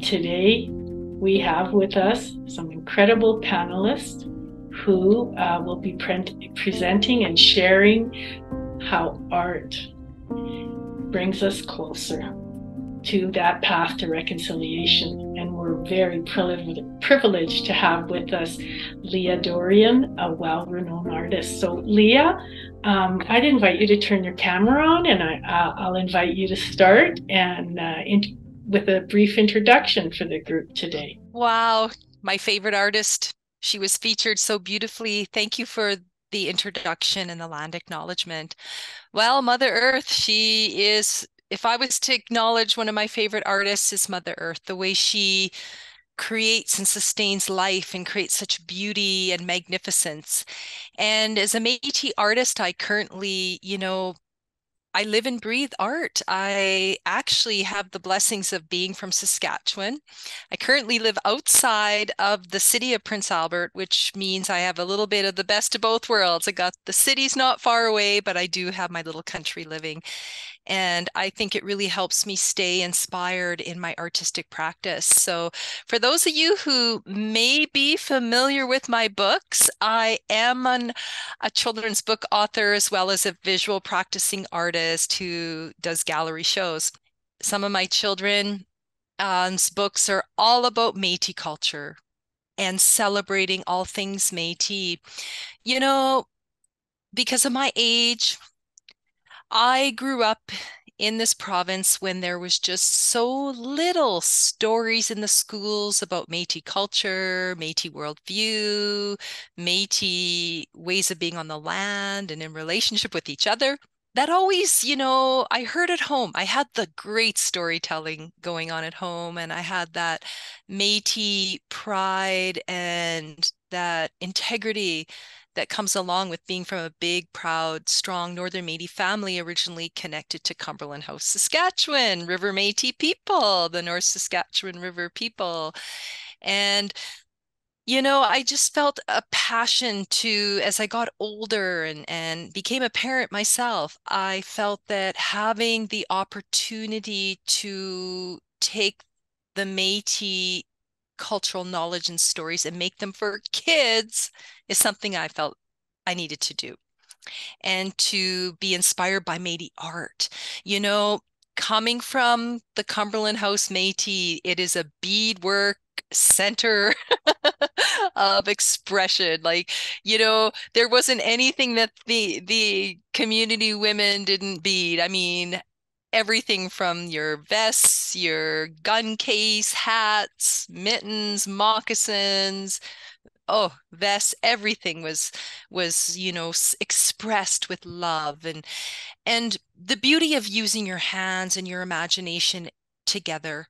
Today we have with us some incredible panelists who will be presenting and sharing how art brings us closer to that path to reconciliation. And we're very privileged to have with us Leah Dorian, a well-renowned artist. So Leah, I'd invite you to turn your camera on, and I'll invite you to start and with a brief introduction for the group today. Wow, my favorite artist. She was featured so beautifully. Thank you for the introduction and the land acknowledgement. Well, Mother Earth, she is, if I was to acknowledge one of my favorite artists, is Mother Earth. The way she creates and sustains life and creates such beauty and magnificence. And as a Métis artist, I currently, I live and breathe art. I actually have the blessings of being from Saskatchewan. I currently live outside of the city of Prince Albert, which means I have a little bit of the best of both worlds. I got the city's not far away, but I do have my little country living. And I think it really helps me stay inspired in my artistic practice. So for those of you who may be familiar with my books, I am a children's book author as well as a visual practicing artist who does gallery shows. Some of my children's books are all about Métis culture and celebrating all things Métis. You know, because of my age, I grew up in this province when there was just so little stories in the schools about Métis culture, Métis worldview, Métis ways of being on the land and in relationship with each other. That always, I heard at home. I had the great storytelling going on at home, and I had that Métis pride and that integrity that comes along with being from a big, proud, strong Northern Métis family originally connected to Cumberland House, Saskatchewan, River Métis people, the North Saskatchewan River people. And, I just felt a passion to, as I got older and became a parent myself, I felt that having the opportunity to take the Métis cultural knowledge and stories and make them for kids is something I felt I needed to do, and to be inspired by Métis art. Coming from the Cumberland House Métis, it is a beadwork center of expression. There wasn't anything that the community women didn't bead. I mean, everything from your vests, your gun case, hats, mittens, moccasins, vests, everything was expressed with love, and the beauty of using your hands and your imagination together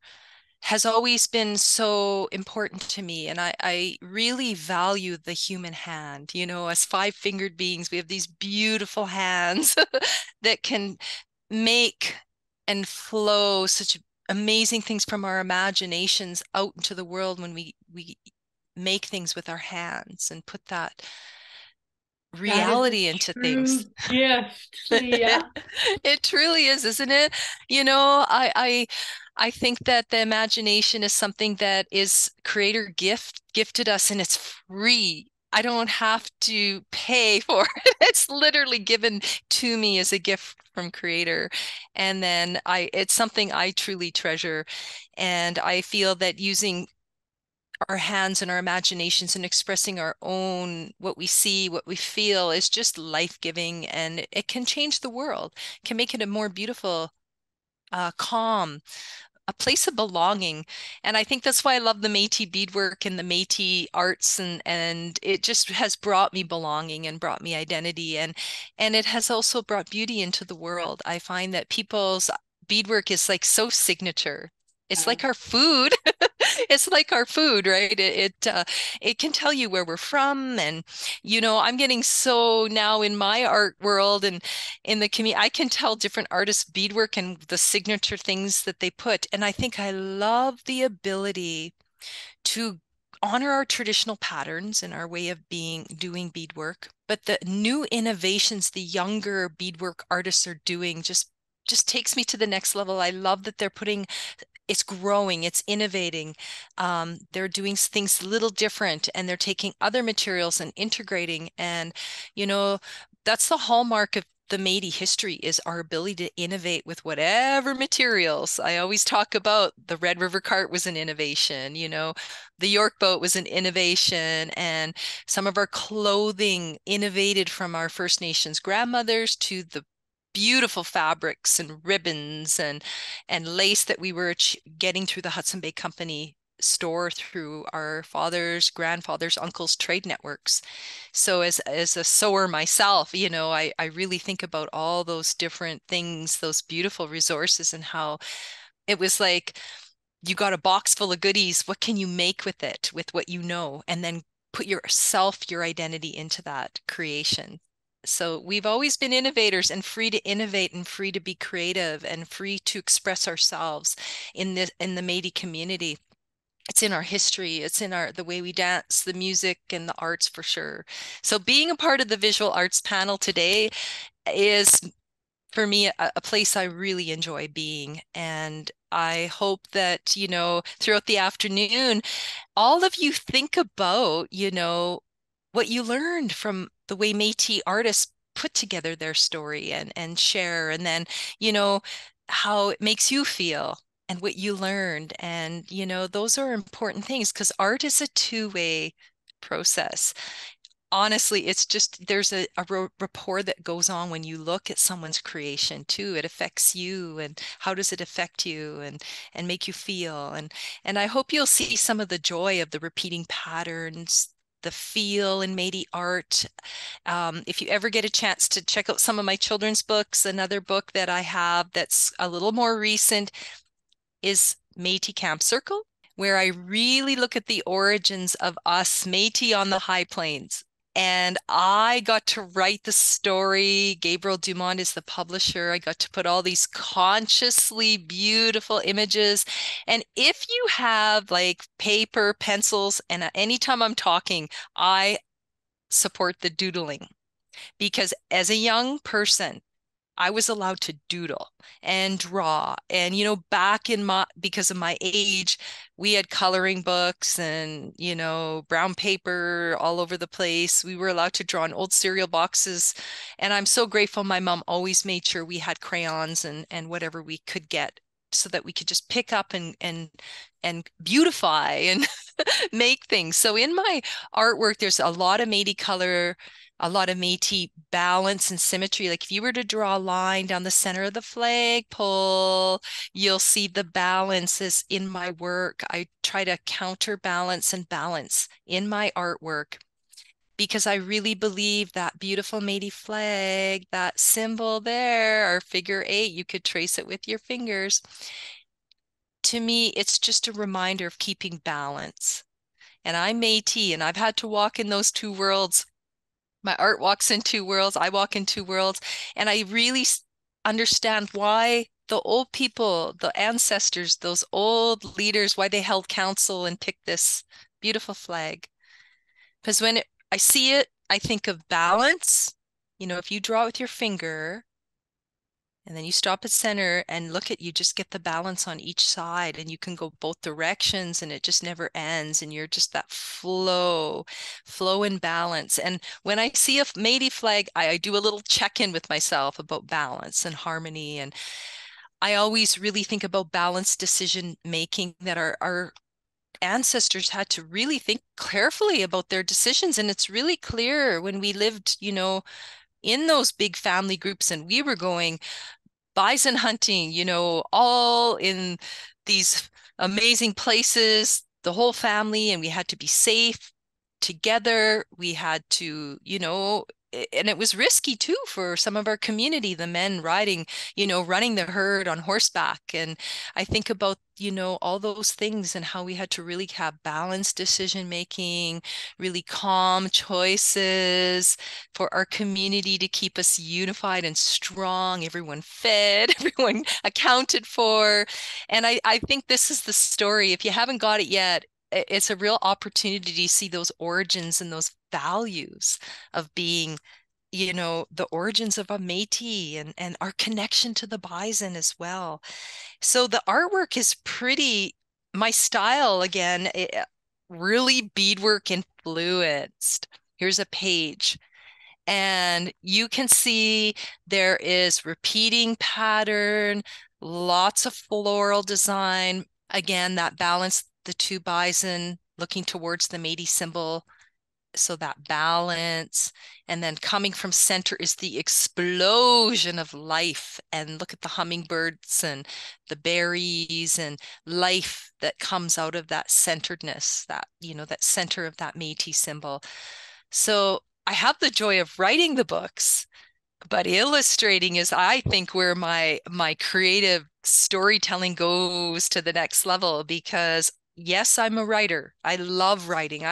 has always been so important to me. And I really value the human hand. As five-fingered beings, we have these beautiful hands that can make and flow such amazing things from our imaginations out into the world when we make things with our hands and put that That is a reality into things. true gift, Leah. It truly is, isn't it? I think that the imagination is something that is creator gifted us, and it's free. I don't have to pay for it. It's literally given to me as a gift from creator. And then it's something I truly treasure. And I feel that using our hands and our imaginations and expressing our own, what we see, what we feel, is just life-giving, and it can change the world, can make it a more beautiful, calm, a place of belonging. And I think that's why I love the Métis beadwork and the Métis arts, and it just has brought me belonging and brought me identity, and it has also brought beauty into the world. I find that people's beadwork is like so signature. It's like our food. It's like our food, right? It can tell you where we're from, and I'm getting so now in my art world and in the community, I can tell different artists' beadwork and the signature things that they put. And I think I love the ability to honor our traditional patterns and our way of doing beadwork, but the new innovations the younger beadwork artists are doing just takes me to the next level. I love that they're putting it's growing, it's innovating. They're doing things a little different, and they're taking other materials and integrating. And, you know, that's the hallmark of the Métis history, is our ability to innovate with whatever materials. I always talk about the Red River cart was an innovation, you know, the York boat was an innovation, and some of our clothing innovated from our First Nations grandmothers to the beautiful fabrics and ribbons and lace that we were getting through the Hudson Bay Company store through our fathers, grandfathers, uncles' trade networks. So as a sewer myself, you know, I really think about all those different things, those beautiful resources, and how it was like you got a box full of goodies. What can you make with it, with what you know, and then put yourself, your identity into that creation. So we've always been innovators, and free to innovate, and free to be creative, and free to express ourselves in the Métis community. It's in our history, it's in the way we dance, the music, and the arts, for sure. So being a part of the visual arts panel today is, for me, a place I really enjoy being. And I hope that, you know, throughout the afternoon, all of you think about, you know, what you learned from the way Métis artists put together their story and share, and then, you know, how it makes you feel and what you learned. And, you know, those are important things, because art is a two-way process. Honestly, it's just, there's a rapport that goes on when you look at someone's creation too. It affects you, and how does it affect you and make you feel. And I hope you'll see some of the joy of the repeating patterns, the feel in Métis art. If you ever get a chance to check out some of my children's books, another book that I have that's a little more recent is Métis Camp Circle, where I really look at the origins of us Métis on the High Plains. And I got to write the story. Gabriel Dumont is the publisher. I got to put all these consciously beautiful images. And if you have like paper, pencils, and anytime I'm talking, I support the doodling, because as a young person, I was allowed to doodle and draw. And, you know, back in because of my age, we had coloring books and, you know, brown paper all over the place. We were allowed to draw in old cereal boxes. And I'm so grateful my mom always made sure we had crayons and whatever we could get, so that we could just pick up and beautify and make things. So in my artwork, there's a lot of Métis color, a lot of Métis balance and symmetry. Like if you were to draw a line down the center of the flagpole, you'll see the balances in my work. I try to counterbalance and balance in my artwork, because I really believe that beautiful Métis flag, that symbol there, our figure 8, you could trace it with your fingers. To me, it's just a reminder of keeping balance. And I'm Métis, and I've had to walk in those two worlds. My art walks in two worlds, I walk in two worlds, and I really understand why the old people, the ancestors, those old leaders, why they held council and picked this beautiful flag. Because when I see it, I think of balance. You know, if you draw with your finger, and then you stop at center and look at, you just get the balance on each side, and you can go both directions, and it just never ends. And you're just that flow and balance. And when I see a Métis flag, I do a little check-in with myself about balance and harmony. And I always really think about balanced decision making, that our ancestors had to really think carefully about their decisions. And it's really clear when we lived, you know, in those big family groups, and we were going bison hunting, you know, all in these amazing places, the whole family, and we had to be safe together. We had to, you know, and it was risky too for some of our community, the men riding, you know, running the herd on horseback. And I think about, you know, all those things, and how we had to really have balanced decision making, really calm choices for our community to keep us unified and strong, everyone fed, everyone accounted for. And I think this is the story. If you haven't got it yet, it's a real opportunity to see those origins and those values of being you know, the origins of a Métis and our connection to the bison as well. So the artwork is pretty, my style again, really beadwork influenced. Here's a page. And you can see there is repeating pattern, lots of floral design. Again, that balance, the two bison looking towards the Métis symbol. So that balance, and then coming from center is the explosion of life. And look at the hummingbirds and the berries and life that comes out of that centeredness, that, you know, that center of that Métis symbol. So I have the joy of writing the books, but illustrating is, I think, where my creative storytelling goes to the next level, because yes, I'm a writer. I love writing.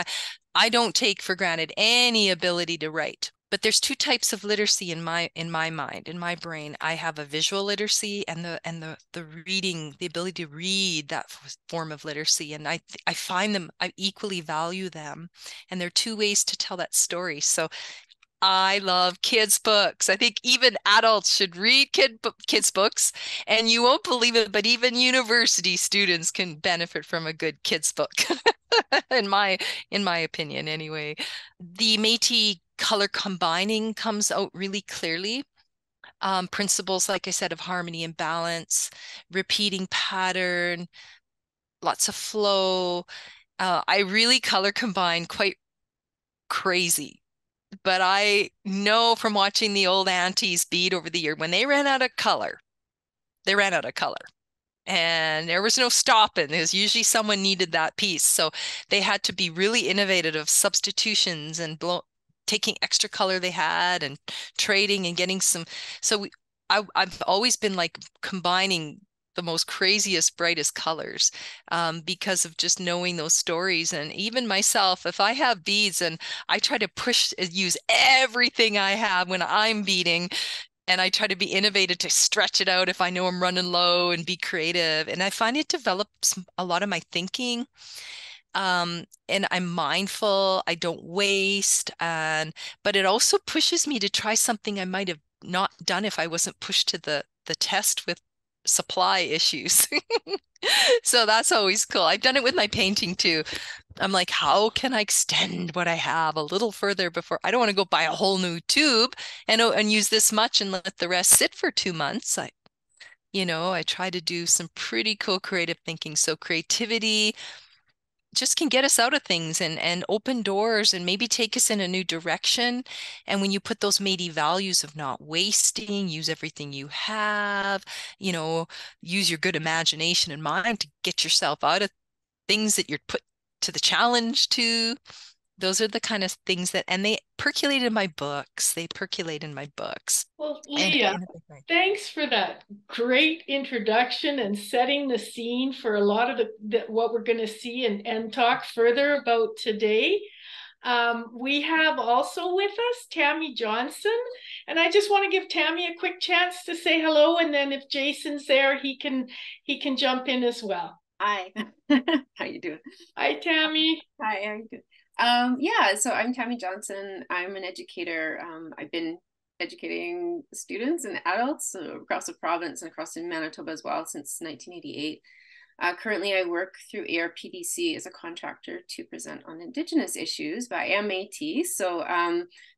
I don't take for granted any ability to write. But there's two types of literacy in my mind, in my brain. I have a visual literacy and the reading, the ability to read, that form of literacy. And I find them, I equally value them. And there are two ways to tell that story. So I love kids' books. I think even adults should read kids' books. And you won't believe it, but even university students can benefit from a good kids' book, in my opinion, anyway. The Métis color combining comes out really clearly. Principles, like I said, of harmony and balance, repeating pattern, lots of flow. I really color combine quite crazy. But I know from watching the old aunties bead over the year, when they ran out of color, they ran out of color. And there was no stopping. There's usually someone needed that piece. So they had to be really innovative of substitutions and taking extra color they had and trading and getting some. So I've always been like combining the most craziest, brightest colors, because of just knowing those stories. And even myself, if I have beads and I try to use everything I have when I'm beading, and I try to be innovative to stretch it out if I know I'm running low, and be creative. And I find it develops a lot of my thinking. And I'm mindful, I don't waste, but it also pushes me to try something I might have not done if I wasn't pushed to the test with supply issues. So that's always cool. I've done it with my painting too. I'm like, how can I extend what I have a little further before I don't want to go buy a whole new tube and use this much and let the rest sit for 2 months. I try to do some pretty cool creative thinking. So creativity just can get us out of things and open doors and maybe take us in a new direction. And when you put those Métis values of not wasting, use everything you have, use your good imagination and mind to get yourself out of things that you're put to the challenge to. Those are the kind of things and they percolate in my books. They percolate in my books. Well, And Leah, thanks for that great introduction and setting the scene for a lot of what we're going to see and talk further about today. We have also with us Tammy Johnson, and I just want to give Tammy a quick chance to say hello, and then if Jason's there, he can jump in as well. Hi. How you doing? Hi, Tammy. Hi, I'm good. So I'm Tammy Johnson. I'm an educator. I've been educating students and adults across the province and across in Manitoba as well since 1988. Currently, I work through ARPDC as a contractor to present on Indigenous issues, but I am Métis, so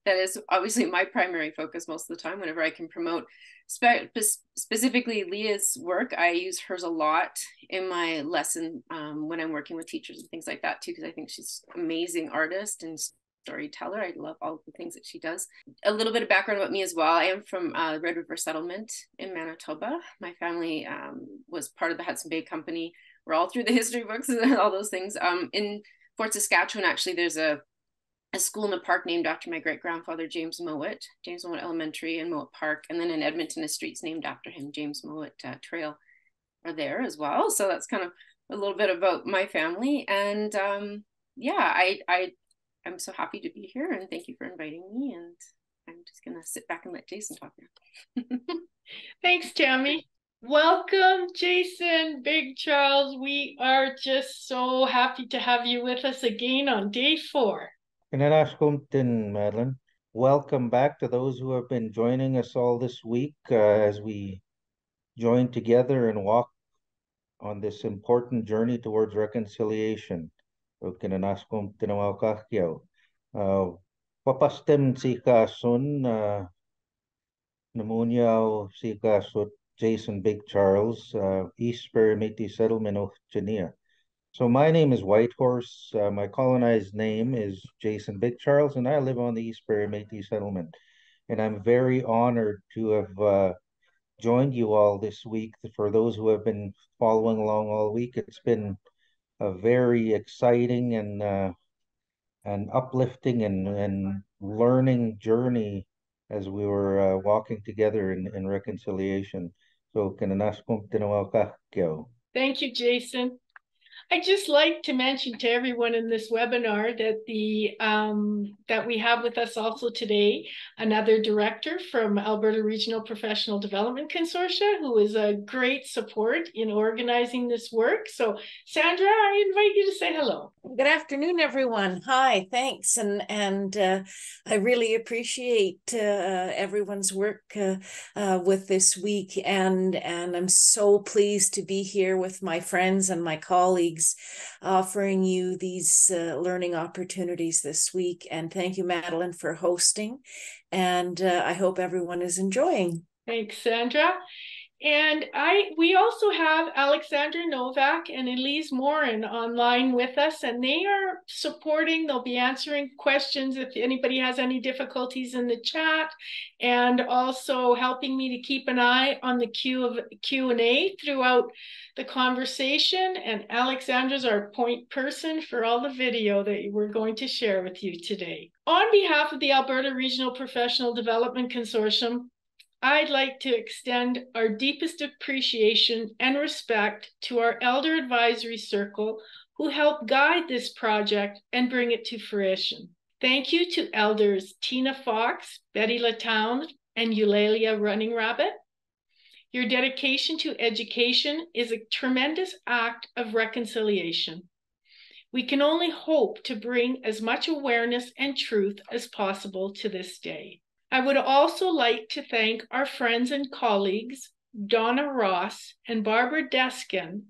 that is obviously my primary focus most of the time. Whenever I can promote specifically Leah's work, I use hers a lot in my lesson when I'm working with teachers and things like that too, because I think she's an amazing artist and storyteller. I love all the things that she does. A little bit of background about me as well. I am from Red River Settlement in Manitoba. My family was part of the Hudson Bay Company. We're all through the history books and all those things. In Fort Saskatchewan, actually, there's a school in the park named after my great-grandfather, James Mowat Elementary and Mowat Park. And then in Edmonton, a street's named after him, James Mowat Trail are there as well. So that's kind of a little bit about my family. And I'm so happy to be here, and thank you for inviting me. And I'm just going to sit back and let Jason talk now. Thanks, Tammy. Welcome, Jason, Big Charles. We are just so happy to have you with us again on day 4. Kinaraskum din, Madeline. welcome back to those who have been joining us all this week as we join together and walk on this important journey towards reconciliation. Papastem si kasun Namunyaw si kasut Jason Big Charles, East Métis Settlement of Journée. So my name is Whitehorse. My colonized name is Jason Big Charles, and I live on the East Métis Settlement. And I'm very honored to have joined you all this week. For those who have been following along all week, it's been a very exciting and uplifting and learning journey as we were walking together in reconciliation. So, Thank you, Jason. I'd just like to mention to everyone in this webinar that that we have with us also today another director from Alberta Regional Professional Development Consortia, who is a great support in organizing this work. So, Sandra, I invite you to say hello. Good afternoon, everyone. Hi, thanks, and I really appreciate everyone's work with this week, and I'm so pleased to be here with my friends and my colleagues, offering you these learning opportunities this week. And thank you, Madeline, for hosting. And I hope everyone is enjoying. Thanks, Sandra. And we also have Alexandra Novak and Elise Morin online with us, and they are supporting. They'll be answering questions if anybody has any difficulties in the chat, and also helping me to keep an eye on the Q&A throughout the conversation. And Alexandra's our point person for all the video that we're going to share with you today. On behalf of the Alberta Regional Professional Development Consortium, I'd like to extend our deepest appreciation and respect to our Elder Advisory Circle who helped guide this project and bring it to fruition. Thank you to Elders Tina Fox, Betty Latown, and Eulalia Running Rabbit. Your dedication to education is a tremendous act of reconciliation. We can only hope to bring as much awareness and truth as possible to this day. I would also like to thank our friends and colleagues, Donna Ross and Barbara Deskin,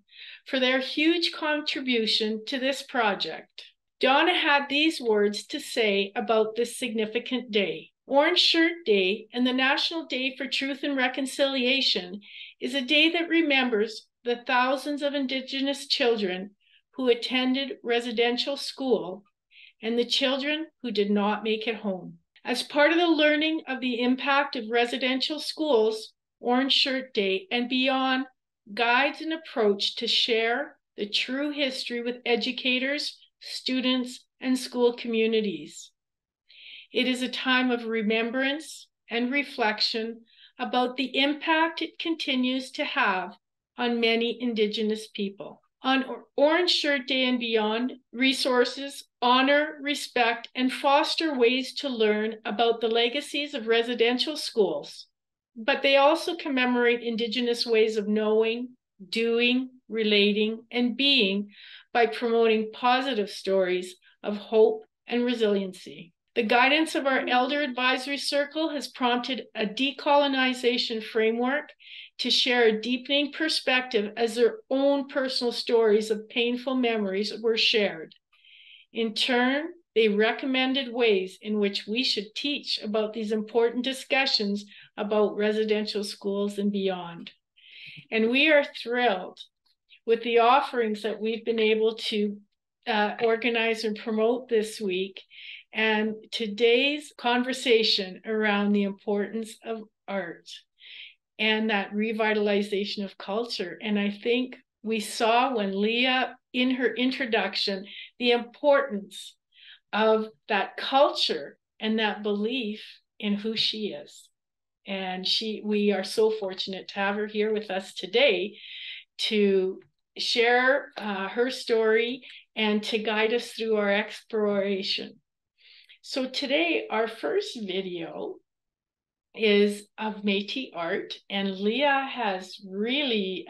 for their huge contribution to this project. Donna had these words to say about this significant day. Orange Shirt Day and the National Day for Truth and Reconciliation is a day that remembers the thousands of Indigenous children who attended residential school and the children who did not make it home. As part of the learning of the impact of residential schools, Orange Shirt Day and beyond guides an approach to share the true history with educators, students, and school communities. It is a time of remembrance and reflection about the impact it continues to have on many Indigenous people. On Orange Shirt Day and beyond, resources honor, respect, and foster ways to learn about the legacies of residential schools, but they also commemorate Indigenous ways of knowing, doing, relating, and being by promoting positive stories of hope and resiliency. The guidance of our Elder Advisory Circle has prompted a decolonization framework to share a deepening perspective as their own personal stories of painful memories were shared. In turn, they recommended ways in which we should teach about these important discussions about residential schools and beyond. And we are thrilled with the offerings that we've been able to organize and promote this week, and today's conversation around the importance of art and that revitalization of culture. And I think we saw when Leah, in her introduction, the importance of that culture and that belief in who she is. And we are so fortunate to have her here with us today to share her story and to guide us through our exploration. So today, our first video is of Métis art, and Leah has really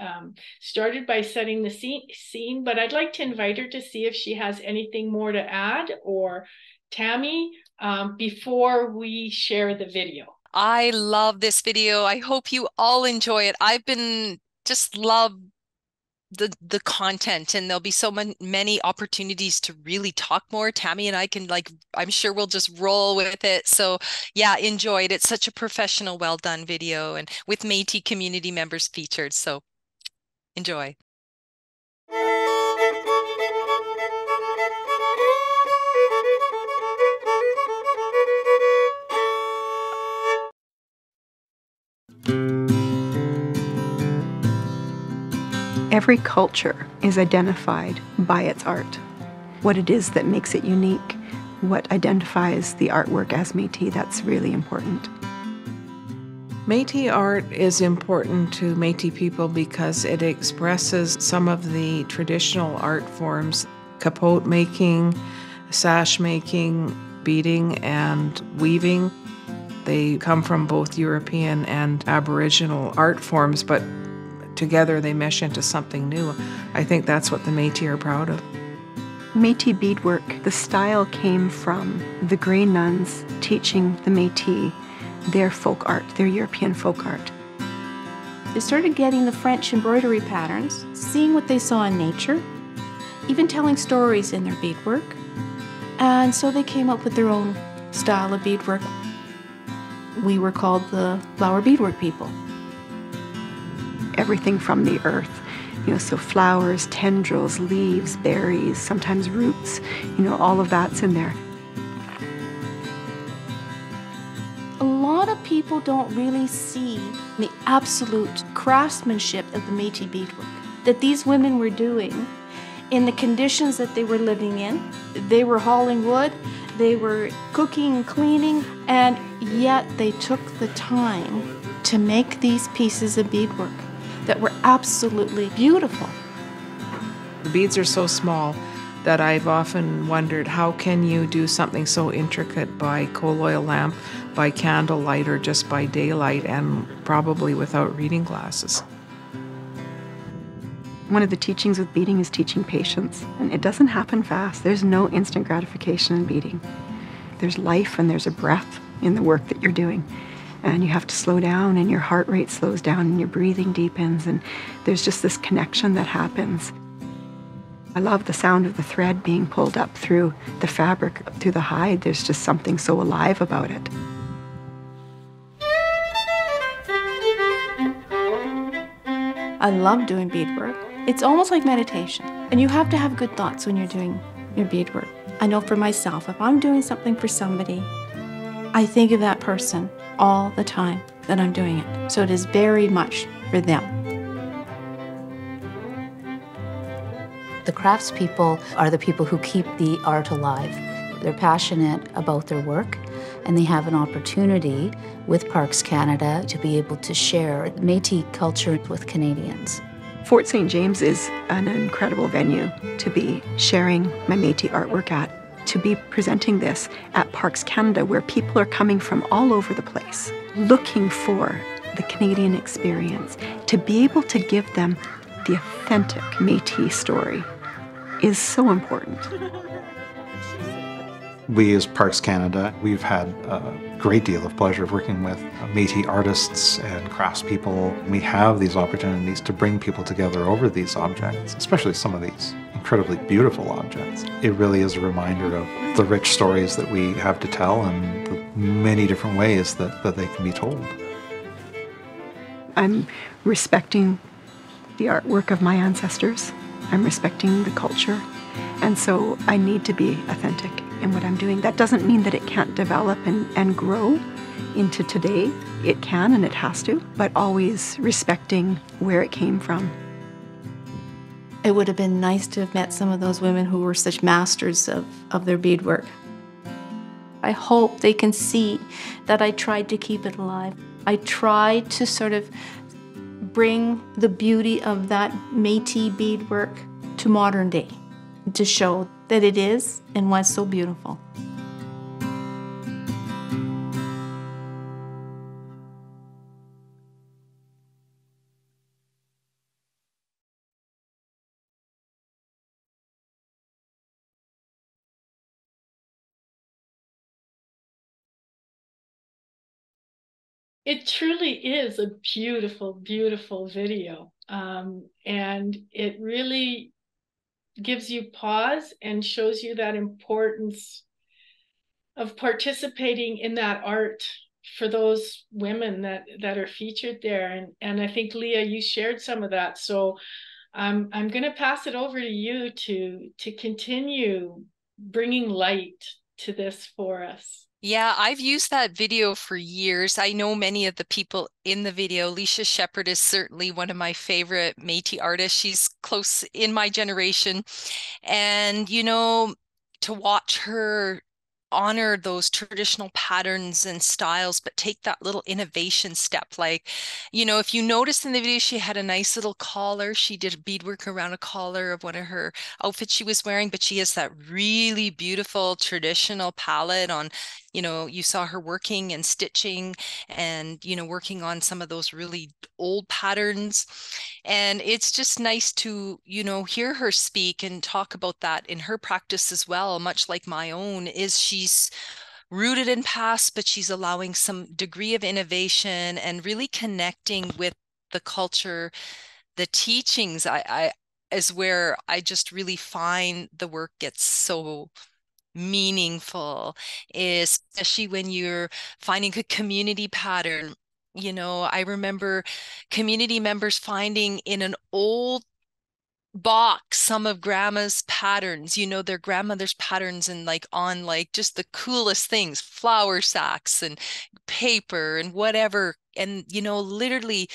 started by setting the scene, but I'd like to invite her to see if she has anything more to add, or Tammy, before we share the video? I love this video. I hope you all enjoy it. I've been just love the content, and there'll be so many opportunities to really talk more. Tammy and I can, like, I'm sure we'll just roll with it. So yeah, enjoy it. It's such a professional, well done video, and with Métis community members featured. So enjoy. Every culture is identified by its art. What it is that makes it unique, what identifies the artwork as Métis, that's really important. Métis art is important to Métis people because it expresses some of the traditional art forms: capote making, sash making, beading, and weaving. They come from both European and Aboriginal art forms, but together they mesh into something new. I think that's what the Métis are proud of. Métis beadwork, the style came from the Grey Nuns teaching the Métis their folk art, their European folk art. They started getting the French embroidery patterns, seeing what they saw in nature, even telling stories in their beadwork. And so they came up with their own style of beadwork. We were called the flower beadwork people. Everything from the earth, so flowers, tendrils, leaves, berries, sometimes roots, all of that's in there. A lot of people don't really see the absolute craftsmanship of the Métis beadwork that these women were doing in the conditions that they were living in. They were hauling wood, they were cooking, cleaning, and yet they took the time to make these pieces of beadwork that were absolutely beautiful. The beads are so small that I've often wondered, how can you do something so intricate by coal oil lamp, by candlelight, or just by daylight, and probably without reading glasses? One of the teachings with beading is teaching patience, and it doesn't happen fast. There's no instant gratification in beading. There's life and there's a breath in the work that you're doing. And you have to slow down, and your heart rate slows down, and your breathing deepens, and there's just this connection that happens. I love the sound of the thread being pulled up through the fabric, up through the hide. There's just something so alive about it. I love doing beadwork. It's almost like meditation, and you have to have good thoughts when you're doing your beadwork. I know for myself, if I'm doing something for somebody, I think of that person all the time that I'm doing it. So it is very much for them. The craftspeople are the people who keep the art alive. They're passionate about their work, and they have an opportunity with Parks Canada to be able to share Métis culture with Canadians. Fort St. James is an incredible venue to be sharing my Métis artwork at, to be presenting this at Parks Canada, where people are coming from all over the place, looking for the Canadian experience. To be able to give them the authentic Métis story is so important. We as Parks Canada, we've had a great deal of pleasure working with Métis artists and craftspeople. We have these opportunities to bring people together over these objects, especially some of these incredibly beautiful objects. It really is a reminder of the rich stories that we have to tell and the many different ways that they can be told. I'm respecting the artwork of my ancestors. I'm respecting the culture. And so I need to be authentic in what I'm doing. That doesn't mean that it can't develop and grow into today. It can and it has to, but always respecting where it came from. It would have been nice to have met some of those women who were such masters of their beadwork. I hope they can see that I tried to keep it alive. I tried to sort of bring the beauty of that Métis beadwork to modern day, to show that it is and was so beautiful. It truly is a beautiful, beautiful video. And it really gives you pause and shows you that importance of participating in that art for those women that are featured there. And I think, Leah, you shared some of that. So I'm going to pass it over to you to continue bringing light to this for us. Yeah, I've used that video for years. I know many of the people in the video. Alicia Shepherd is certainly one of my favorite Métis artists. She's close in my generation. And, you know, to watch her honor those traditional patterns and styles, but take that little innovation step. Like, you know, if you noticed in the video, she had a nice little collar. She did beadwork around a collar of one of her outfits she was wearing, but she has that really beautiful traditional palette on, you know, you saw her working and stitching and, you know, working on some of those really old patterns. And it's just nice to, you know, hear her speak and talk about that in her practice as well, much like my own, is she's rooted in past, but she's allowing some degree of innovation and really connecting with the culture. The teachings I is where I just really find the work gets so meaningful, especially when you're finding a community pattern. You know, I remember community members finding in an old box some of grandma's patterns, you know, their grandmother's patterns, and like on like just the coolest things, flour sacks and paper and whatever. And, you know, literally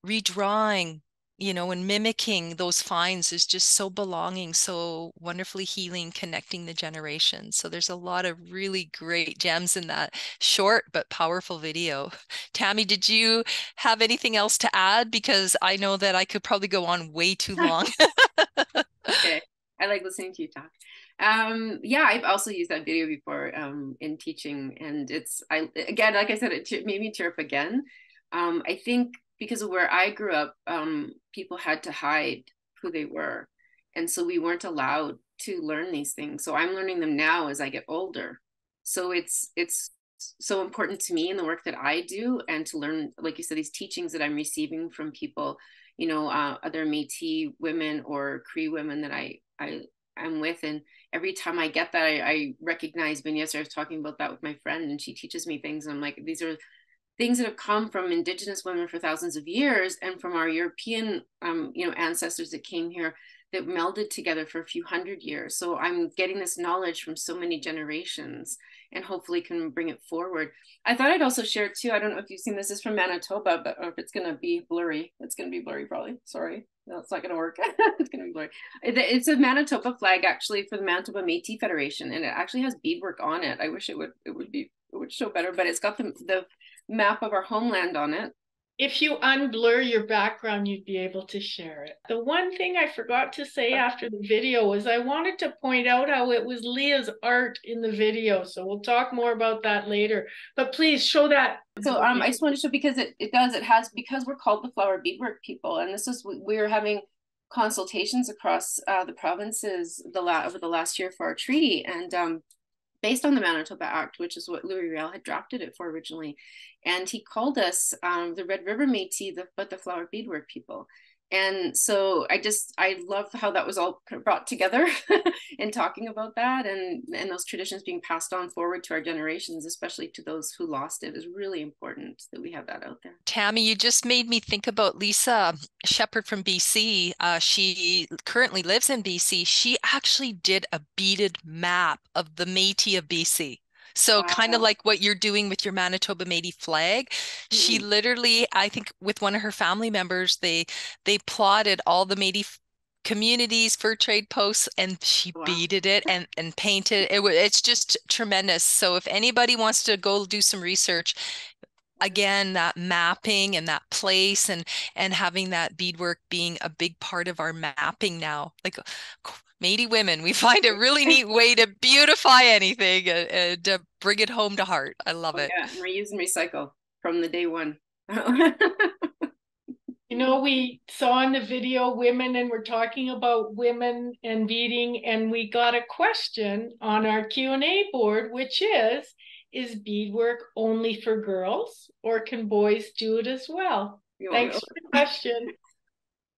redrawing, you know, and mimicking those finds is just so belonging, so wonderfully healing, connecting the generations. So there's a lot of really great gems in that short but powerful video. Tammy, did you have anything else to add? Because I know that I could probably go on way too long. Okay, I like listening to you talk. Yeah, I've also used that video before in teaching, and again, like I said, it made me tear up again. I think because of where I grew up, people had to hide who they were. And so we weren't allowed to learn these things. So I'm learning them now as I get older. So it's so important to me in the work that I do, and to learn, like you said, these teachings that I'm receiving from people, you know, other Métis women or Cree women that I'm with. And every time I get that, I recognize, Ben, yesterday I was talking about that with my friend, and she teaches me things. And I'm like, these are things that have come from Indigenous women for thousands of years, and from our European, you know, ancestors that came here, that melded together for a few hundred years. So I'm getting this knowledge from so many generations, and hopefully can bring it forward. I thought I'd also share too, I don't know if you've seen this, is from Manitoba, but or if it's going to be blurry. It's going to be blurry probably. Sorry. No, it's not going to work. It's going to be blurry. It's a Manitoba flag actually for the Manitoba Métis Federation, and it actually has beadwork on it. I wish it would show better, but it's got the map of our homeland on it. If you unblur your background, you'd be able to share it. The one thing I forgot to say after the video was I wanted to point out how it was Leah's art in the video. So we'll talk more about that later. But please show that. So I just wanted to show, because it has, because we're called the flower beadwork people. And this is, we're having consultations across the provinces over the last year for our treaty. And based on the Manitoba Act, which is what Louis Riel had drafted it for originally. And he called us the Red River Métis, but the flower beadwork people. And so I love how that was all brought together and talking about that, and those traditions being passed on forward to our generations, especially to those who lost it, is really important that we have that out there. Tammy, you just made me think about Lisa Shepherd from BC. She currently lives in BC. She actually did a beaded map of the Métis of BC. So wow. Kind of like what you're doing with your Manitoba Métis flag. She literally, I think with one of her family members, they plotted all the Métis communities, fur trade posts, and she beaded it and painted it. It's just tremendous. So if anybody wants to go do some research, again, that mapping and that place and having that beadwork being a big part of our mapping now, like Métis women, we find a really neat way to beautify anything and to bring it home to heart. I love it. Yeah, reuse and recycle from the day one. You know, we saw in the video women, and we're talking about women and beading, and we got a question on our Q&A board, which is is beadwork only for girls, or can boys do it as well? Thanks for the question.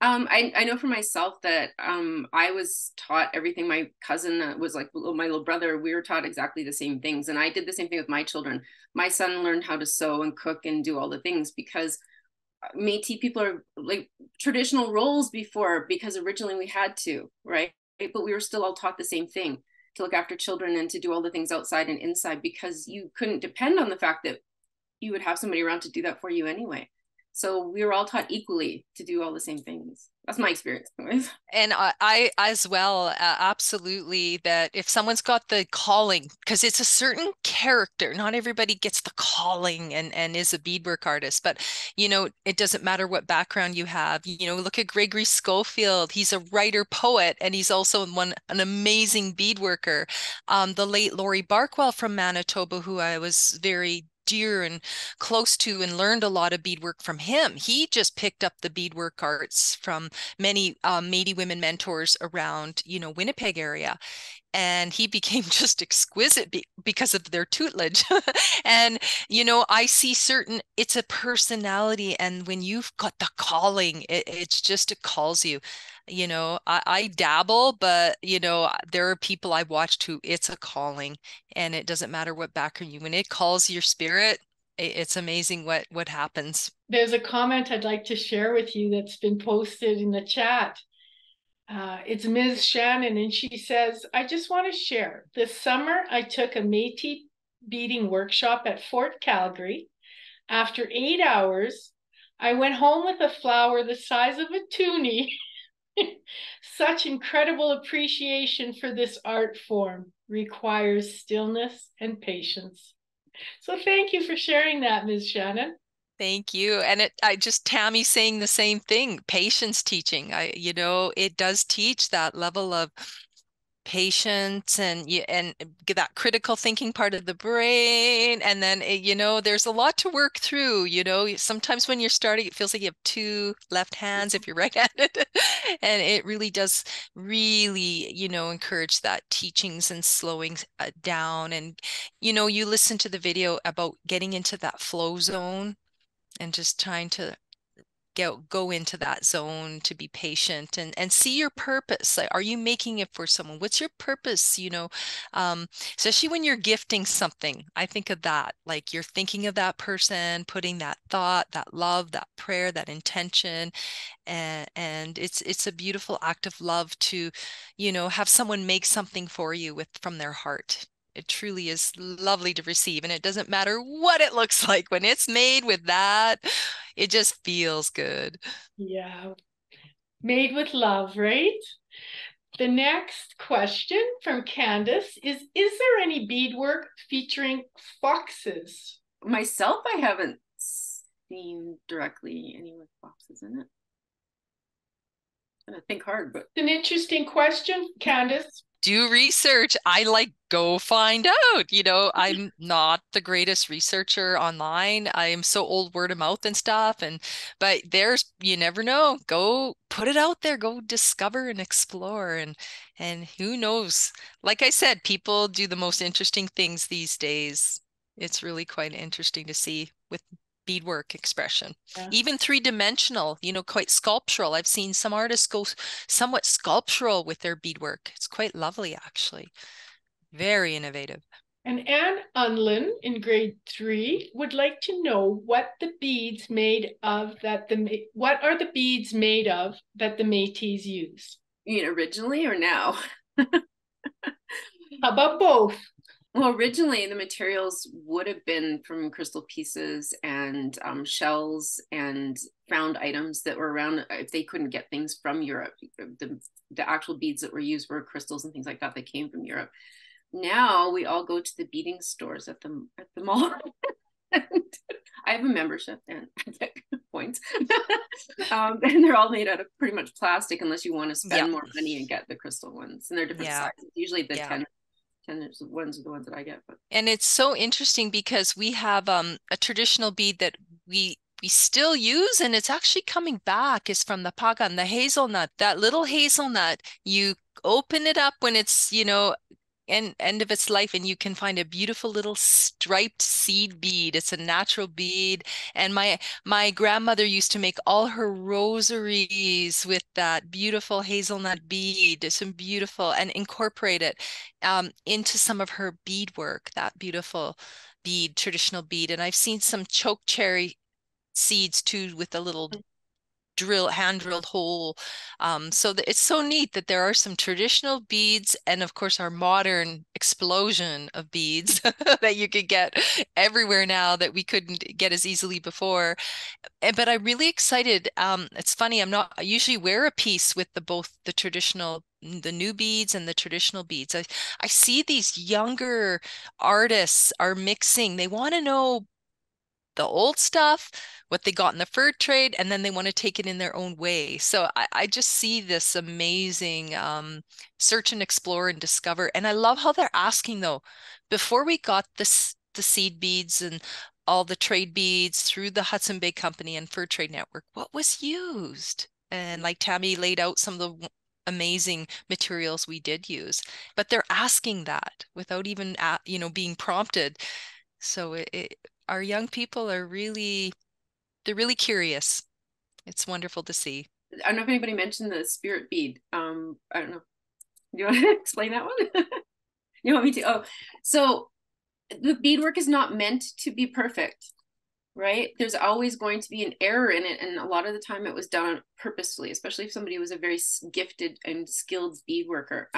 I know for myself that I was taught everything. My cousin was like my little brother. We were taught exactly the same things. And I did the same thing with my children. My son learned how to sew and cook and do all the things because Métis people are like traditional roles before, because originally we had to, right? But we were still all taught the same thing, to look after children and to do all the things outside and inside, because you couldn't depend on the fact that you would have somebody around to do that for you anyway. So we were all taught equally to do all the same things. That's my experience. And I as well, absolutely, that if someone's got the calling, because it's a certain character, not everybody gets the calling and is a beadwork artist, but, you know, it doesn't matter what background you have. You know, look at Gregory Schofield. He's a writer, poet, and he's also an amazing beadworker. The late Laurie Barkwell from Manitoba, who I was very dear and close to and learned a lot of beadwork from him. He just picked up the beadwork arts from many Métis women mentors around, you know, Winnipeg area. And he became just exquisite because of their tutelage. And, you know, I see it's a personality. And when you've got the calling, it calls you. You know, I dabble, but, you know, there are people I watched who it's a calling, and it doesn't matter what background when it calls your spirit, it's amazing what happens. There's a comment I'd like to share with you that's been posted in the chat. It's Ms. Shannon, and she says, I just want to share. This summer, I took a Métis beading workshop at Fort Calgary. After 8 hours, I went home with a flower the size of a toonie. Such incredible appreciation for this art form requires stillness and patience. So thank you for sharing that, Ms. Shannon. Thank you. And Tammy saying the same thing, patience teaching. You know, it does teach that level of patience and that critical thinking part of the brain. And then, you know, there's a lot to work through. You know, sometimes when you're starting, it feels like you have two left hands if you're right-handed. And it really does you know, encourage that teachings and slowing down. And, you know, you listen to the video about getting into that flow zone and just trying to go into that zone, to be patient and see your purpose. Like, are you making it for someone? What's your purpose? You know, especially when you're gifting something, I think of that, like you're thinking of that person, putting that thought, that love, that prayer, that intention. And it's a beautiful act of love to, you know, have someone make something for you from their heart. It truly is lovely to receive, and it doesn't matter what it looks like when it's made with that. It just feels good. Yeah, made with love, right? The next question from Candace is there any beadwork featuring foxes? Myself, I haven't seen directly any with foxes in it. I'm gonna think hard, but it's an interesting question, Candace. Do research. Go find out. You know, I'm not the greatest researcher online. I am so old, word of mouth and stuff. But you never know. Go put it out there. Go discover and explore. And who knows? Like I said, people do the most interesting things these days. It's really quite interesting to see with beadwork expression. Yeah. Even three-dimensional, you know, quite sculptural. I've seen some artists go somewhat sculptural with their beadwork. It's quite lovely, actually. Very innovative. And Anne Unlin in grade 3 would like to know what are the beads made of that the Métis use? You mean originally or now? How about both? Well, originally the materials would have been from crystal pieces and shells and found items that were around if they couldn't get things from Europe. The actual beads that were used were crystals and things like that that came from Europe. Now we all go to the beading stores at the mall. I have a membership and I get points. And they're all made out of pretty much plastic unless you want to spend more money and get the crystal ones. And they're different sizes. Usually the 10 ones are the ones that I get. And it's so interesting because we have a traditional bead that we still use, and it's actually coming back, is from the pagan, the hazelnut, that little hazelnut. You open it up when it's, you know, end of its life, and you can find a beautiful little striped seed bead. It's a natural bead. And my grandmother used to make all her rosaries with that beautiful hazelnut bead, some beautiful, and incorporate it into some of her beadwork, that beautiful bead, traditional bead. And I've seen some choke cherry seeds too, with a little hand drilled hole. So it's so neat that there are some traditional beads, and of course our modern explosion of beads that you could get everywhere now that we couldn't get as easily before. But I'm really excited. It's funny, I usually wear a piece with both the traditional, the new beads and the traditional beads. I see these younger artists are mixing. They want to know the old stuff, what they got in the fur trade, and then they want to take it in their own way. So I just see this amazing search and explore and discover. And I love how they're asking, though, before we got the seed beads and all the trade beads through the Hudson Bay Company and Fur Trade Network, what was used? And like Tammy laid out some of the amazing materials we did use, but they're asking that without even being prompted. So our young people are they're really curious. It's wonderful to see. I don't know if anybody mentioned the spirit bead. I don't know. Do you want to explain that one? You want me to? Oh, so the beadwork is not meant to be perfect, right? There's always going to be an error in it. And a lot of the time it was done purposefully, especially if somebody was a very gifted and skilled bead worker.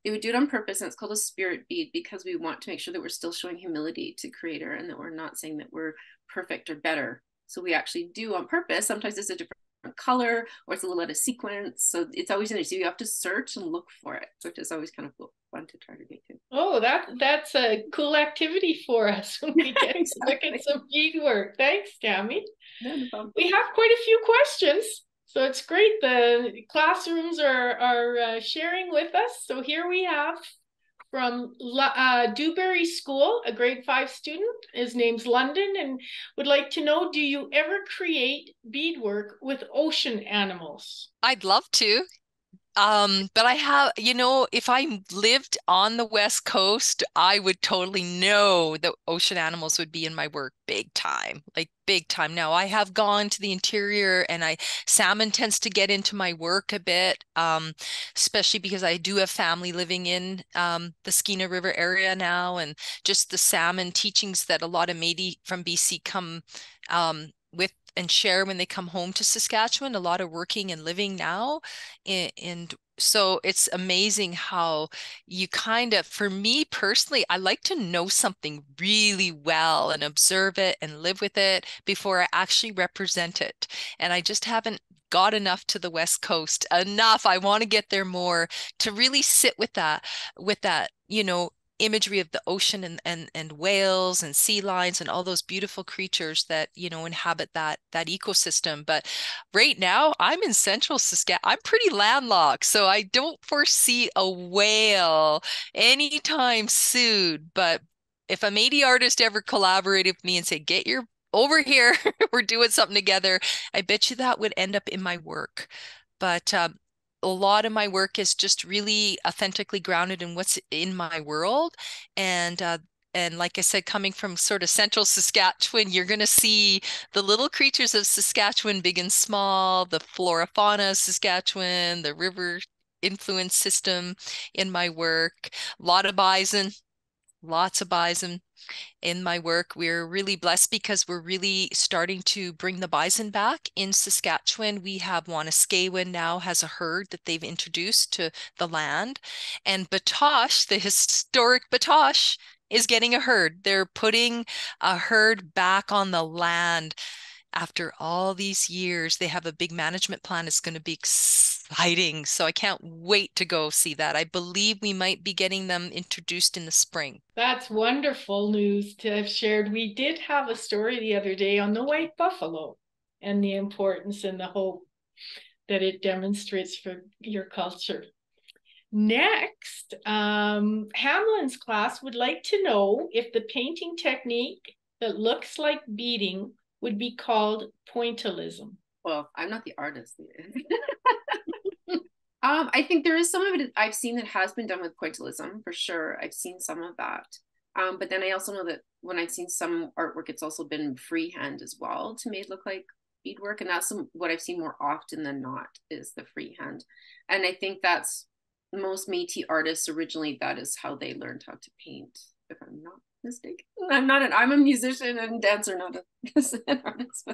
They would do it on purpose, and it's called a spirit bead because we want to make sure that we're still showing humility to Creator and that we're not saying that we're perfect or better. So we actually do on purpose. Sometimes it's a different color or it's a little out of sequence. So it's always interesting. You have to search and look for it, which is always kind of cool. Fun to try to do too. Oh, that's a cool activity for us when we get to look at some beadwork. Thanks, Tammy. No problem. We have quite a few questions, so it's great. The classrooms are sharing with us. So here we have from Dewberry School, a grade 5 student. His name's London and would like to know, do you ever create beadwork with ocean animals? I'd love to. But I have, if I lived on the West Coast, I would totally know that ocean animals would be in my work big time, like big time. Now I have gone to the interior, and salmon tends to get into my work a bit, especially because I do have family living in the Skeena River area now, and just the salmon teachings that a lot of Métis from BC come with and share when they come home to Saskatchewan, a lot of working and living now. And so it's amazing how you for me personally, I like to know something really well and observe it and live with it before I actually represent it. And I just haven't got enough to the West Coast enough. I want to get there more to really sit with that, imagery of the ocean and whales and sea lions and all those beautiful creatures that inhabit that ecosystem. But right now I'm in central Saskatchewan. I'm pretty landlocked, so I don't foresee a whale anytime soon. But if a Métis artist ever collaborated with me and said, get your over here, we're doing something together, I bet you that would end up in my work. But a lot of my work is just really authentically grounded in what's in my world. And like I said, coming from sort of central Saskatchewan, you're going to see the little creatures of Saskatchewan, big and small, the flora fauna of Saskatchewan, the river influence system in my work. Lots of bison in my work. We're really blessed because we're really starting to bring the bison back in Saskatchewan. We have Wanuskewin now has a herd that they've introduced to the land, and Batoche, the historic Batoche, is getting a herd. They're putting a herd back on the land after all these years. They have a big management plan. It's going to be exciting. So I can't wait to go see that. I believe we might be getting them introduced in the spring. That's wonderful news to have shared. We did have a story the other day on the white buffalo and the importance and the hope that it demonstrates for your culture. Next, Hamlin's class would like to know if the painting technique that looks like beading would be called pointillism. Well, I'm not the artist. I think there is some of it I've seen that has been done with pointillism for sure. I've seen some of that. But then I also know that when I've seen some artwork, it's also been freehand as well to make look like beadwork. And that's what I've seen more often than not is the freehand. And I think that's most Métis artists originally, that is how they learned how to paint, if I'm not mistaken. I'm a musician and dancer, not an artist.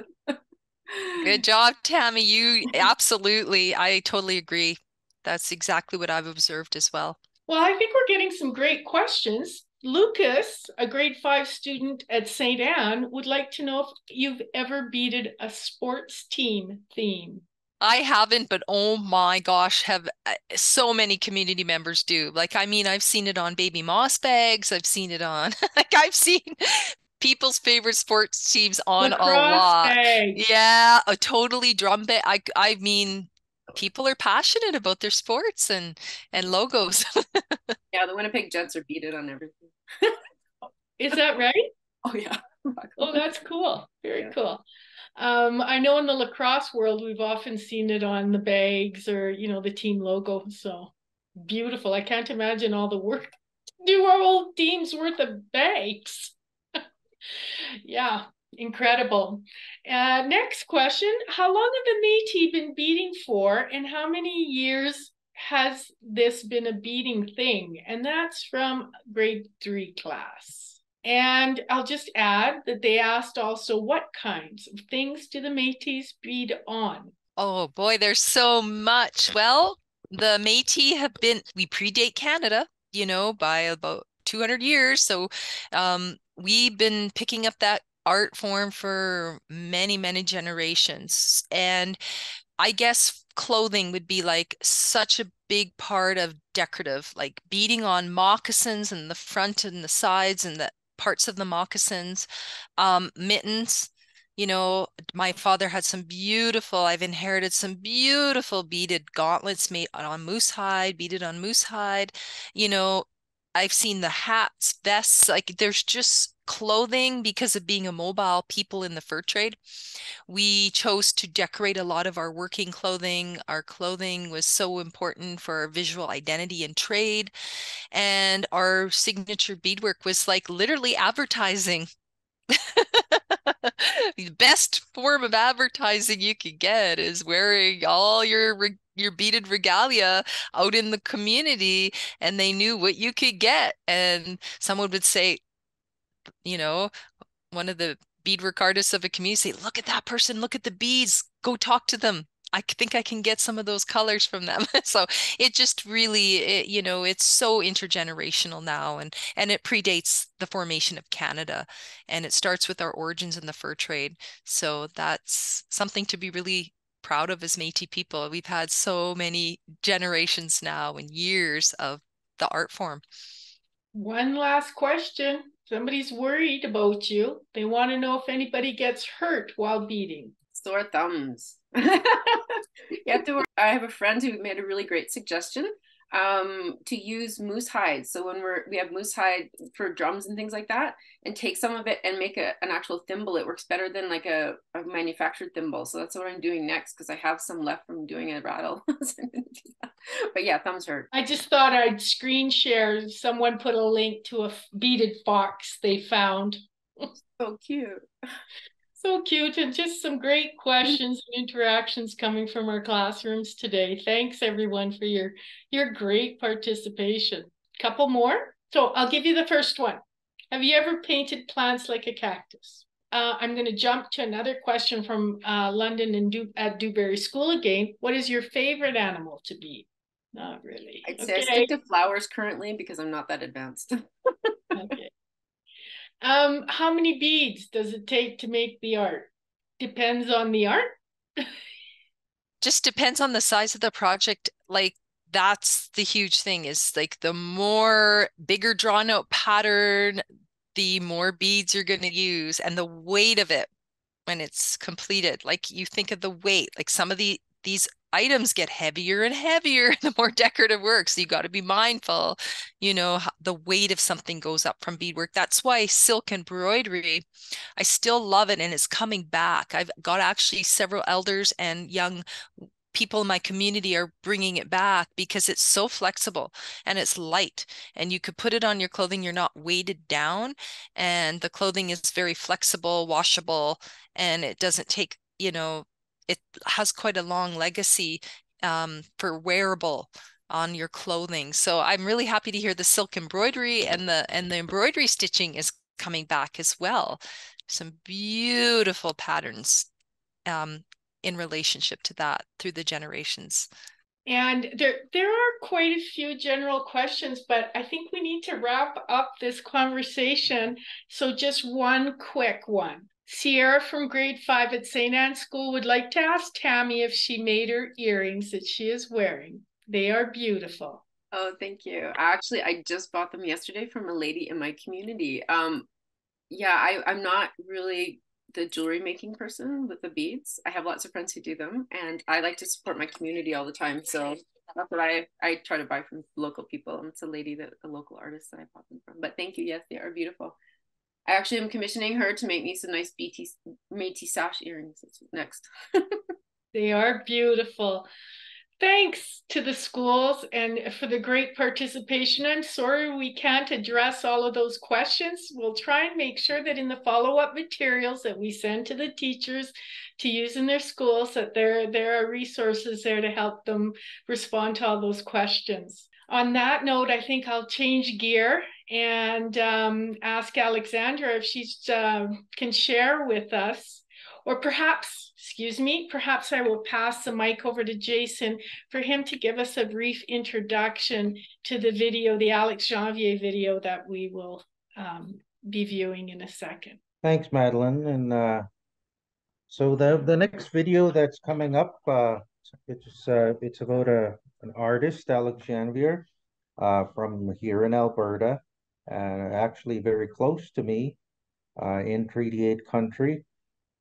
Good job, Tammy. You absolutely, I totally agree. That's exactly what I've observed as well. Well, I think we're getting some great questions. Lucas, a grade 5 student at St. Anne, would like to know if you've ever beaded a sports team theme. I haven't, but oh my gosh, have so many community members do. Like, I mean, I've seen it on baby moss bags. I've seen it on, like, I've seen people's favorite sports teams on a lot. Bag. Yeah, a totally drum bit. I mean, people are passionate about their sports and logos. Yeah, the Winnipeg Jets are beaded on everything. Is that right? Oh yeah. Oh, that's cool. Very cool. I know in the lacrosse world, we've often seen it on the bags or, you know, the team logo. So beautiful. I can't imagine all the work to do our whole team's worth of bags. Yeah, incredible. Next question. How long have the Métis been beading for, and how many years has this been a beading thing? And that's from grade 3 class. And I'll just add that they asked also, what kinds of things do the Métis bead on? Oh boy, there's so much. Well, the Métis we predate Canada, you know, by about 200 years. So we've been picking up that art form for many, many generations. And I guess clothing would be like such a big part of decorative, like beading on moccasins and the front and the sides and the parts of the moccasins, mittens. You know, my father had I've inherited some beautiful beaded gauntlets made on moose hide, beaded on moose hide. You know, I've seen the hats, vests, like there's just clothing because of being a mobile people in the fur trade. We chose to decorate a lot of our working clothing. Our clothing was so important for our visual identity and trade. And our signature beadwork was like literally advertising. The best form of advertising you could get is wearing all your beaded regalia out in the community, and they knew what you could get. And someone would say, you know, one of the beadwork artists of a community say, look at that person, look at the beads, go talk to them. I think I can get some of those colors from them. So it just really, you know, it's so intergenerational now, and it predates the formation of Canada, and it starts with our origins in the fur trade. So that's something to be really proud of as Métis people. We've had so many generations now and years of the art form. One last question. Somebody's worried about you. They want to know if anybody gets hurt while beading. Sore thumbs. I have a friend who made a really great suggestion to use moose hide. So when we have moose hide for drums and things like that, and take some of it and make an actual thimble. It works better than like a manufactured thimble. So that's what I'm doing next, because I have some left from doing a rattle. So I'm gonna do that. But yeah, thumbs hurt. I just thought I'd screen share. Someone put a link to a beaded fox they found. So cute. So cute, and just some great questions and interactions coming from our classrooms today. Thanks everyone for your great participation. Couple more. So I'll give you the first one. Have you ever painted plants like a cactus? I'm going to jump to another question from London and at Dewberry School again. What is your favorite animal to bead? Not really. I'd say I stick to flowers currently because I'm not that advanced. Okay. How many beads does it take to make the art? Depends on the art. Just depends on the size of the project. Like, that's the huge thing, is like the more bigger drawn out pattern, the more beads you're going to use, and the weight of it when it's completed. Like, you think of the weight, like some of these items get heavier and heavier the more decorative work. So you got to be mindful, you know, the weight of something goes up from beadwork. That's why silk embroidery, I still love it, and it's coming back. I've got actually several elders and young people in my community are bringing it back because it's so flexible and it's light, and you could put it on your clothing. You're not weighted down, and the clothing is very flexible, washable, and it doesn't take, you know, it has quite a long legacy for wearable on your clothing. So I'm really happy to hear the silk embroidery and the embroidery stitching is coming back as well. Some beautiful patterns in relationship to that through the generations. And there are quite a few general questions, but I think we need to wrap up this conversation. So just one quick one. Sierra from grade 5 at St. Anne's School would like to ask Tammy if she made her earrings that she is wearing. They are beautiful. Oh, thank you. Actually, I just bought them yesterday from a lady in my community. Yeah, I'm not really the jewelry making person with the beads. I have lots of friends who do them, and I like to support my community all the time. So that's what I try to buy from local people. And it's a lady, a local artist that I bought them from. But thank you. Yes, they are beautiful. I actually am commissioning her to make me some nice Métis sash earrings. That's next. They are beautiful. Thanks to the schools and for the great participation. I'm sorry we can't address all of those questions. We'll try and make sure that in the follow-up materials that we send to the teachers to use in their schools, that there are resources there to help them respond to all those questions. On that note, I think I'll change gear and ask Alexandra if she can share with us, or perhaps I will pass the mic over to Jason for him to give us a brief introduction to the video, the Alex Janvier video that we will be viewing in a second. Thanks, Madeline. And so the next video that's coming up, it's about an artist, Alex Janvier, from here in Alberta, actually very close to me, in Treaty 8 country.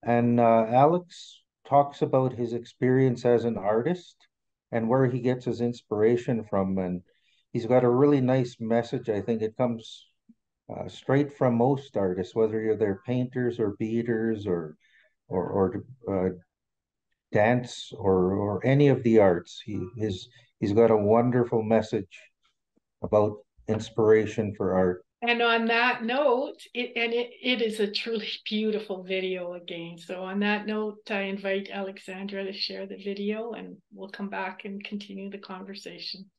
And Alex talks about his experience as an artist and where he gets his inspiration from. And he's got a really nice message. I think it comes straight from most artists, whether they're painters or beaders or dance or any of the arts. He's got a wonderful message about inspiration for art. And on that note, it is a truly beautiful video again. So on that note, I invite Alexandra to share the video, and we'll come back and continue the conversation.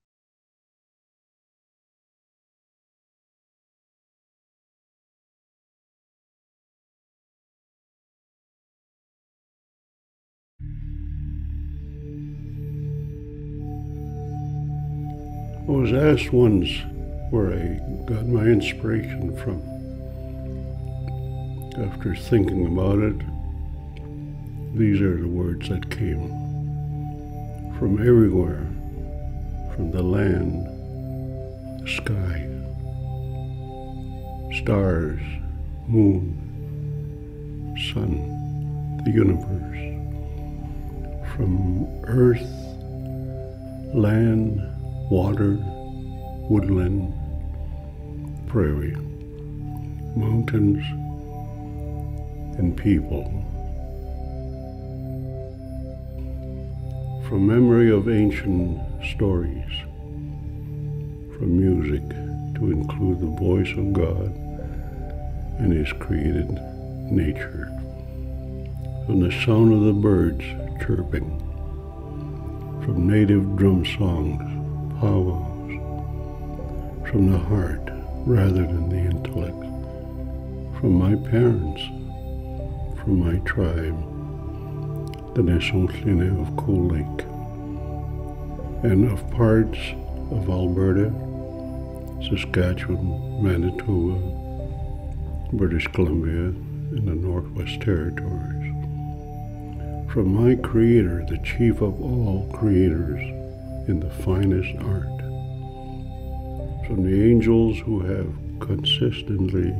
I was asked once where I got my inspiration from. After thinking about it, these are the words that came. From everywhere, from the land, the sky, stars, moon, sun, the universe, from earth, land, water, woodland, prairie, mountains, and people. From memory of ancient stories, from music to include the voice of God and His created nature, from the sound of the birds chirping, from native drum songs, powwows, from the heart rather than the intellect, from my parents, from my tribe, the Nesonklina of Cold Lake, and of parts of Alberta, Saskatchewan, Manitoba, British Columbia, and the Northwest Territories. From my Creator, the chief of all creators in the finest art. From the angels who have consistently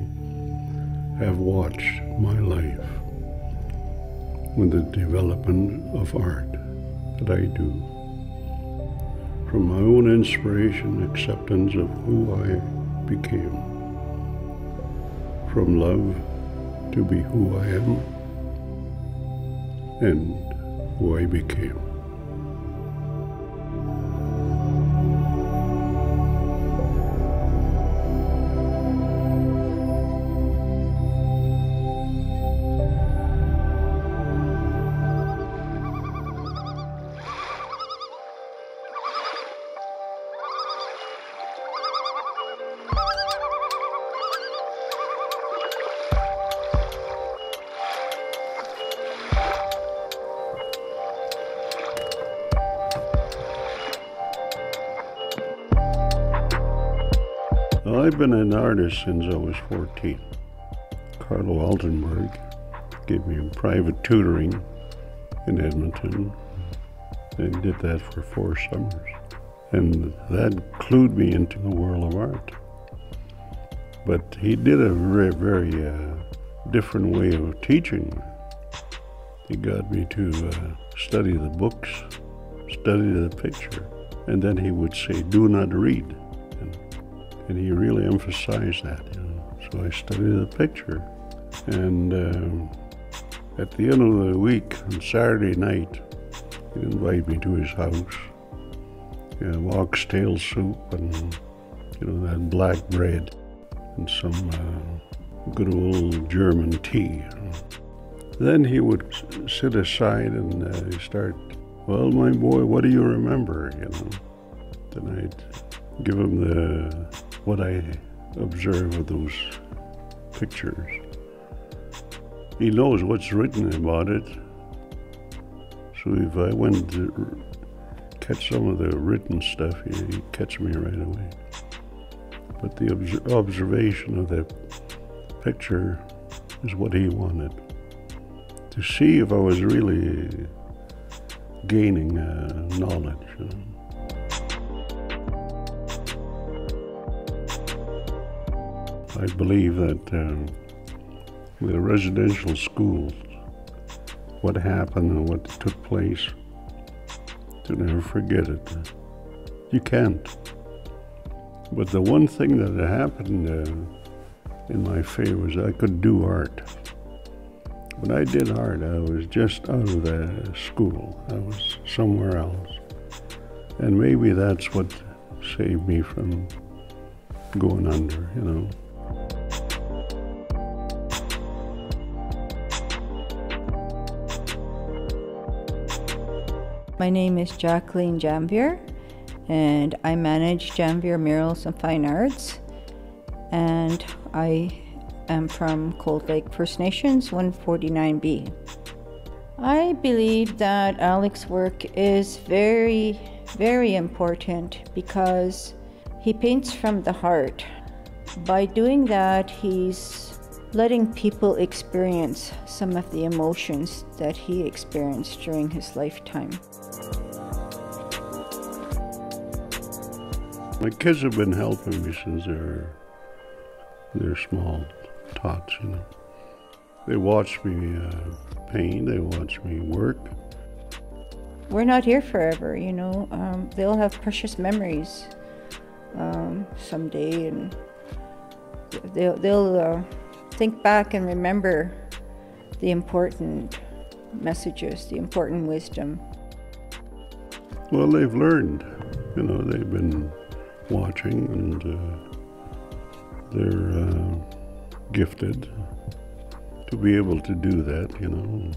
have watched my life with the development of art that I do. From my own inspiration, acceptance of who I became. From love to be who I am and who I became. Well, I've been an artist since I was 14. Carlo Altenberg gave me private tutoring in Edmonton. I did that for 4 summers. And that clued me into the world of art. But he did a very different way of teaching. He got me to study the books, study the picture, and then he would say, do not read. And he really emphasized that, you know. So I studied the picture. And at the end of the week, on Saturday night, he'd invite me to his house. Oxtail soup and, you know, that black bread and some good old German tea. Then he would sit aside and start, well, my boy, what do you remember, you know? Then I'd give him what I observe of those pictures. He knows what's written about it. So if I went to catch some of the written stuff, he'd catch me right away. But the observation of the picture is what he wanted. To see if I was really gaining knowledge. You know. I believe that with a residential school, what happened and what took place, to never forget it. You can't. But the one thing that happened in my favor was I could do art. When I did art, I was just out of the school. I was somewhere else. And maybe that's what saved me from going under, you know. My name is Jacqueline Janvier, and I manage Janvier Murals and Fine Arts, and I am from Cold Lake First Nations 149B. I believe that Alex's work is very, very important because he paints from the heart. By doing that, he's letting people experience some of the emotions that he experienced during his lifetime. My kids have been helping me since they're small tots, you know. They watch me paint, they watch me work. We're not here forever, you know. They'll have precious memories someday, and they'll think back and remember the important messages, the important wisdom. Well, they've learned, you know, they've been watching, and they're gifted to be able to do that, you know.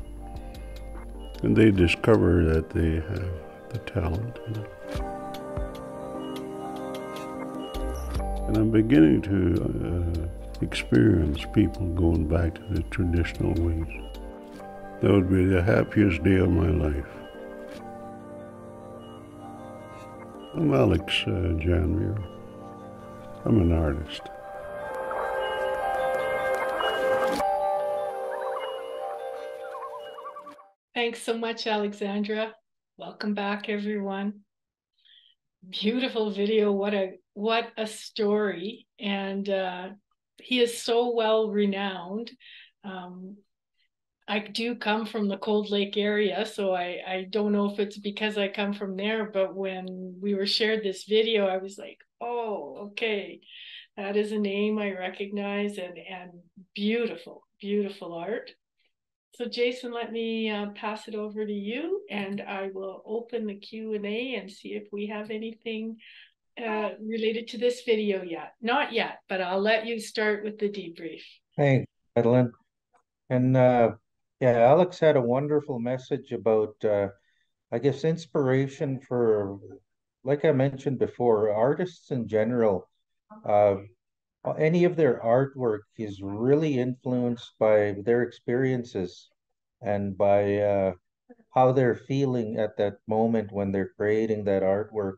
And they discover that they have the talent, you know. And I'm beginning to experience people going back to the traditional ways. That would be the happiest day of my life. I'm Alex Janvier. I'm an artist. Thanks so much, Alexandra. Welcome back, everyone. Beautiful video. What a story. And he is so well renowned. I do come from the Cold Lake area, so I don't know if it's because I come from there, but when we were shared this video, I was like, oh, okay, that is a name I recognize, and beautiful, beautiful art. So Jason, let me pass it over to you, and I will open the Q&A and see if we have anything related to this video yet. Not yet, but I'll let you start with the debrief. Thanks, Madeline. And yeah, Alex had a wonderful message about, I guess, inspiration for, like I mentioned before, artists in general. Any of their artwork is really influenced by their experiences and by how they're feeling at that moment when they're creating that artwork.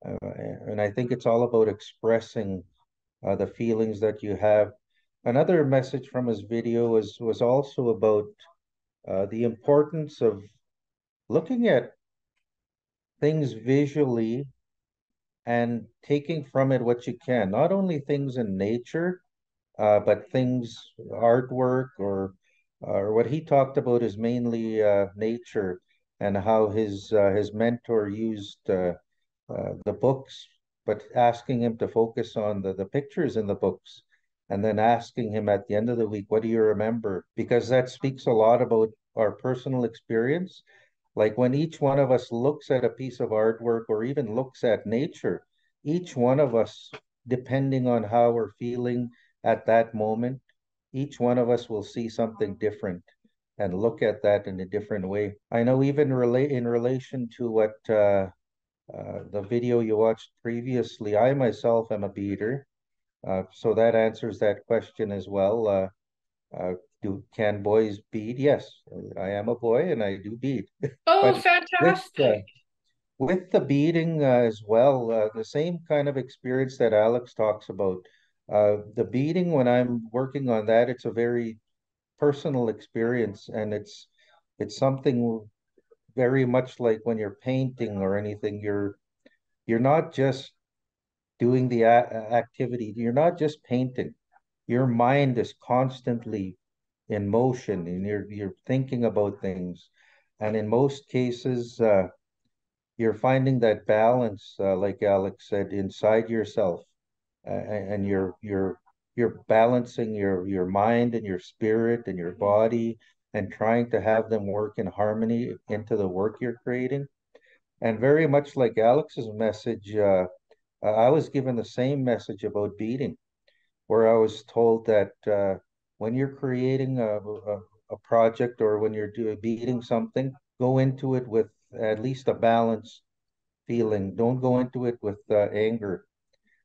And I think it's all about expressing the feelings that you have. Another message from his video was also about the importance of looking at things visually and taking from it what you can, not only things in nature, but things, artwork, or what he talked about is mainly nature, and how his mentor used the books, but asking him to focus on the pictures in the books, and then asking him at the end of the week, what do you remember? Because that speaks a lot about our personal experience. Like when each one of us looks at a piece of artwork or even looks at nature, each one of us, depending on how we're feeling at that moment, each one of us will see something different and look at that in a different way. I know even in relation to what the video you watched previously, I myself am a beader. So that answers that question as well. Can boys bead? Yes, I am a boy and I do bead. Oh, But fantastic. with the beading as well, the same kind of experience that Alex talks about. The beading, when I'm working on that, it's a very personal experience, and it's something very much like when you're painting or anything. You're not just doing the activity. You're not just painting. Your mind is constantly in motion, and you're thinking about things. And in most cases, you're finding that balance, like Alex said, inside yourself, and you're balancing your mind and your spirit and your body, and trying to have them work in harmony into the work you're creating. And very much like Alex's message, I was given the same message about beading, where I was told that when you're creating a project, or when you're beading something, go into it with at least a balanced feeling. Don't go into it with anger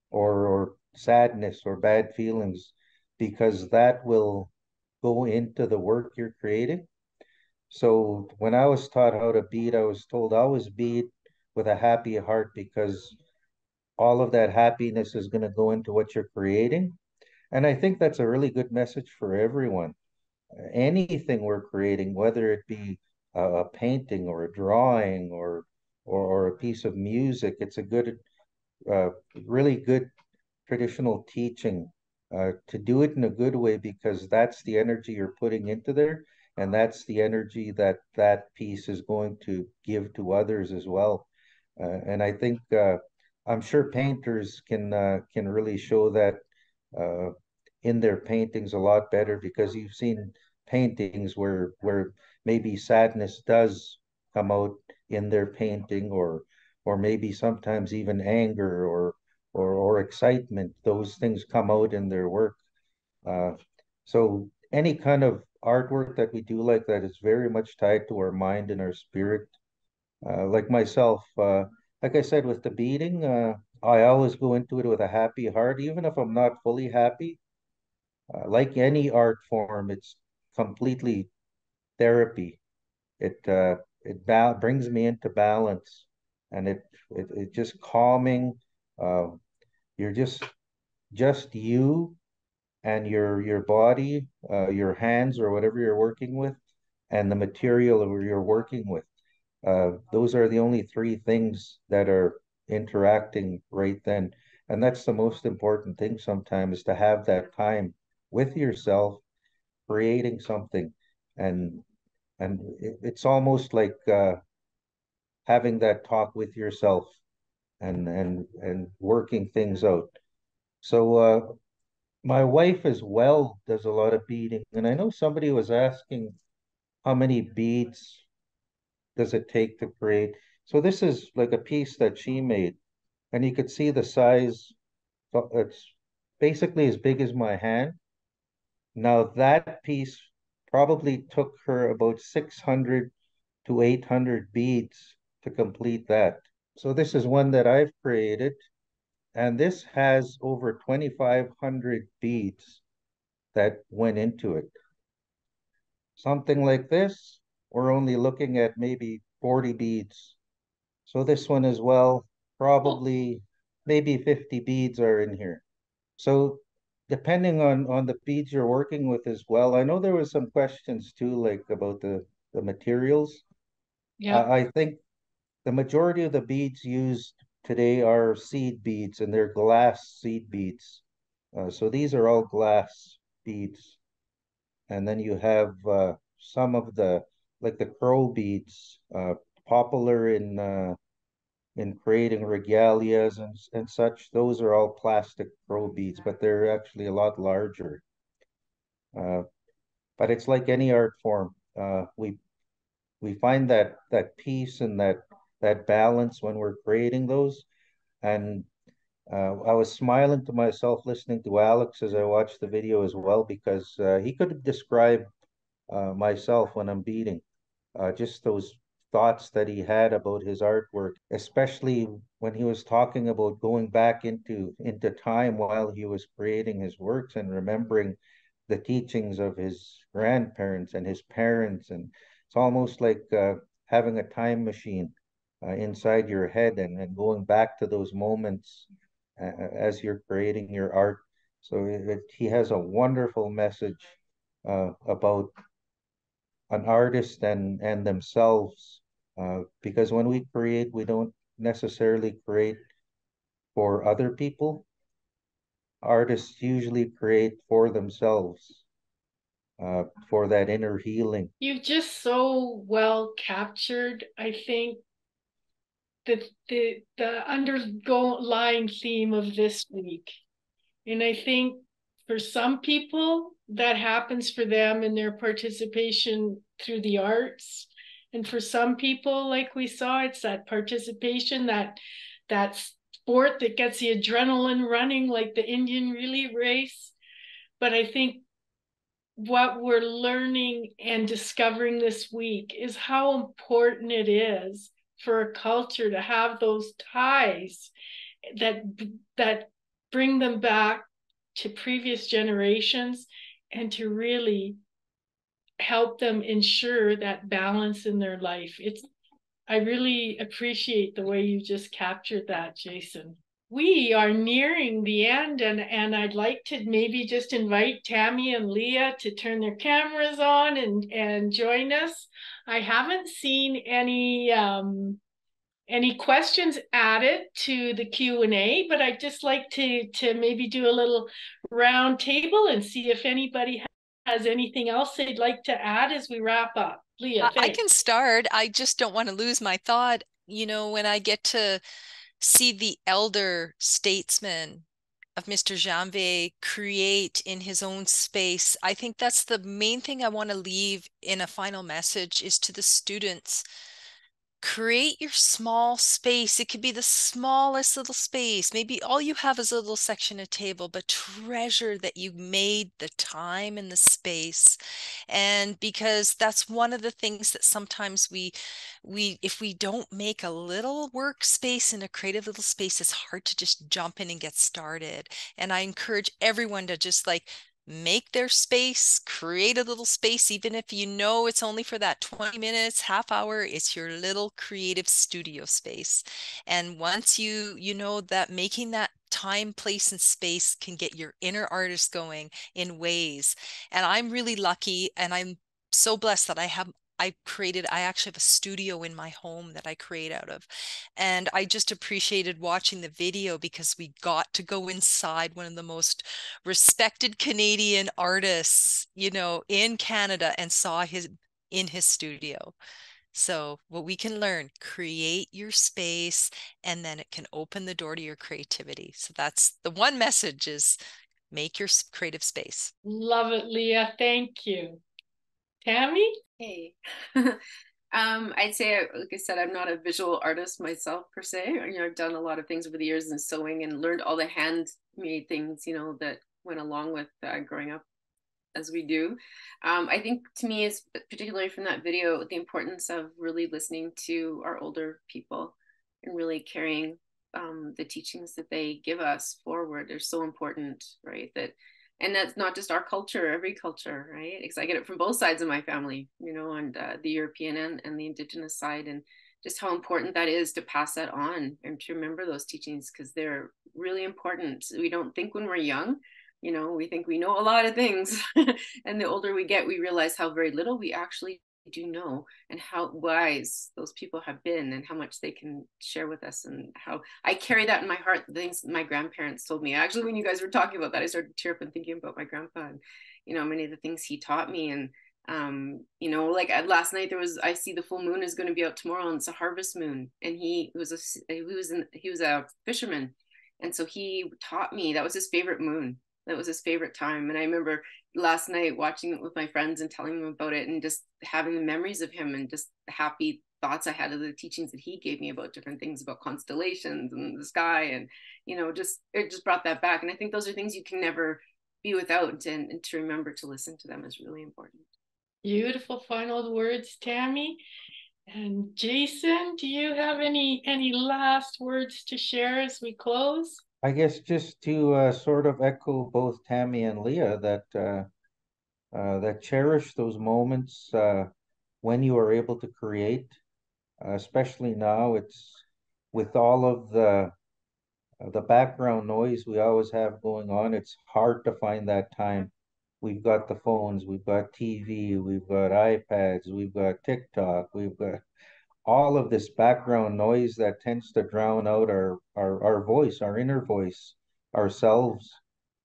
or sadness or bad feelings, because that will go into the work you're creating. So when I was taught how to bead, I was told always bead with a happy heart, because all of that happiness is going to go into what you're creating. And I think that's a really good message for everyone. Anything we're creating, whether it be a painting or a drawing, or a piece of music, it's a good, really good traditional teaching to do it in a good way, because that's the energy you're putting into there, and that's the energy that that piece is going to give to others as well. And I think I'm sure painters can really show that uh, in their paintings a lot better, because you've seen paintings where maybe sadness does come out in their painting, or maybe sometimes even anger or excitement. Those things come out in their work. Uh, so any kind of artwork that we do like that is very much tied to our mind and our spirit. Like myself, like I said, with the beading, I always go into it with a happy heart, even if I'm not fully happy. Like any art form, it's completely therapy. It brings me into balance, and it just calming. Uh, you're just you and your body, your hands or whatever you're working with, and the material that you're working with. Those are the only three things that are interacting right then. And that's the most important thing sometimes, is to have that time with yourself, creating something. And it's almost like having that talk with yourself, and working things out. So my wife as well does a lot of beading, and I know somebody was asking how many beads does it take to create. So this is like a piece that she made, and you could see the size. It's basically as big as my hand. Now that piece probably took her about 600 to 800 beads to complete that. So this is one that I've created, and this has over 2,500 beads that went into it. Something like this, we're only looking at maybe 40 beads. So this one as well, probably maybe 50 beads are in here. So depending on the beads you're working with as well, I know there was some questions too, like about the materials. Yeah. I think the majority of the beads used today are seed beads, and they're glass seed beads. So these are all glass beads. And then you have some of like the crow beads, popular in creating regalias and such. Those are all plastic crow beads, but they're actually a lot larger. Uh, but it's like any art form. We find that peace and that balance when we're creating those. And I was smiling to myself listening to Alex as I watched the video as well, because he could describe myself when I'm beading. Just those thoughts that he had about his artwork, especially when he was talking about going back into time while he was creating his works and remembering the teachings of his grandparents and his parents. And it's almost like having a time machine inside your head and going back to those moments as you're creating your art. So he has a wonderful message about an artist and themselves, because when we create, we don't necessarily create for other people. Artists usually create for themselves, for that inner healing. You've just so well captured, I think, the underlying theme of this week. And I think for some people, that happens for them in their participation through the arts. And for some people, like we saw, it's that participation, that sport that gets the adrenaline running, like the Indian relay race. But I think what we're learning and discovering this week is how important it is for a culture to have those ties that bring them back to previous generations and to really help them ensure that balance in their life. I really appreciate the way you just captured that, Jason. We are nearing the end, and I'd like to maybe just invite Tammy and Leah to turn their cameras on and join us. I haven't seen any questions added to the Q&A, but I'd just like to maybe do a little round table and see if anybody has anything else they'd like to add as we wrap up. Leah, I can start. I just don't want to lose my thought. You know, when I get to see the elder statesman of Mr. Janvier create in his own space, I think that's the main thing I want to leave in a final message is to the students. Create your small space. It could be the smallest little space. Maybe all you have is a little section of table, but treasure that you made the time and the space. And because that's one of the things that sometimes if we don't make a little workspace and a creative little space, it's hard to just jump in and get started. And I encourage everyone to just like make their space, create a little space, even if you know it's only for that 20 minutes, half hour, it's your little creative studio space. And once you know that making that time, place, and space can get your inner artist going in ways. And I'm really lucky and I'm so blessed that I actually have a studio in my home that I create out of. And I just appreciated watching the video because we got to go inside one of the most respected Canadian artists, you know, in Canada and saw in his studio. So what we can learn, create your space, and then it can open the door to your creativity. So that's the one message is make your creative space. Love it, Leah. Thank you. Tammy? Hey. I'd say, like I said, I'm not a visual artist myself per se. You know, I've done a lot of things over the years in sewing and learned all the handmade things, you know, that went along with growing up as we do. I think to me, is particularly from that video, the importance of really listening to our older people and really carrying the teachings that they give us forward. They're so important, right? And that's not just our culture, every culture, right? Because I get it from both sides of my family, you know, and the European and the Indigenous side. And just how important that is to pass that on and to remember those teachings, because they're really important. We don't think when we're young, you know, we think we know a lot of things. And the older we get, we realize how very little we actually do know, and how wise those people have been, and how much they can share with us, and how I carry that in my heart. The things my grandparents told me. Actually, when you guys were talking about that, I started to tear up and thinking about my grandpa, and, you know, many of the things he taught me. And you know, like last night I see the full moon is going to be out tomorrow, and it's a harvest moon, and he was a fisherman, and so he taught me that was his favorite moon. That was his favorite time. And I remember last night watching it with my friends and telling them about it, and just having the memories of him, and just the happy thoughts I had of the teachings that he gave me about different things, about constellations and the sky, and, you know, it just brought that back. And I think those are things you can never be without, and to remember to listen to them is really important. Beautiful final words, Tammy. And Jason, do you have any last words to share as we close? I guess just to sort of echo both Tammy and Leah, that cherish those moments when you are able to create, especially now. It's with all of the background noise we always have going on, it's hard to find that time. We've got the phones, we've got TV, we've got iPads, we've got TikTok, we've got all of this background noise that tends to drown out our voice, our inner voice, ourselves.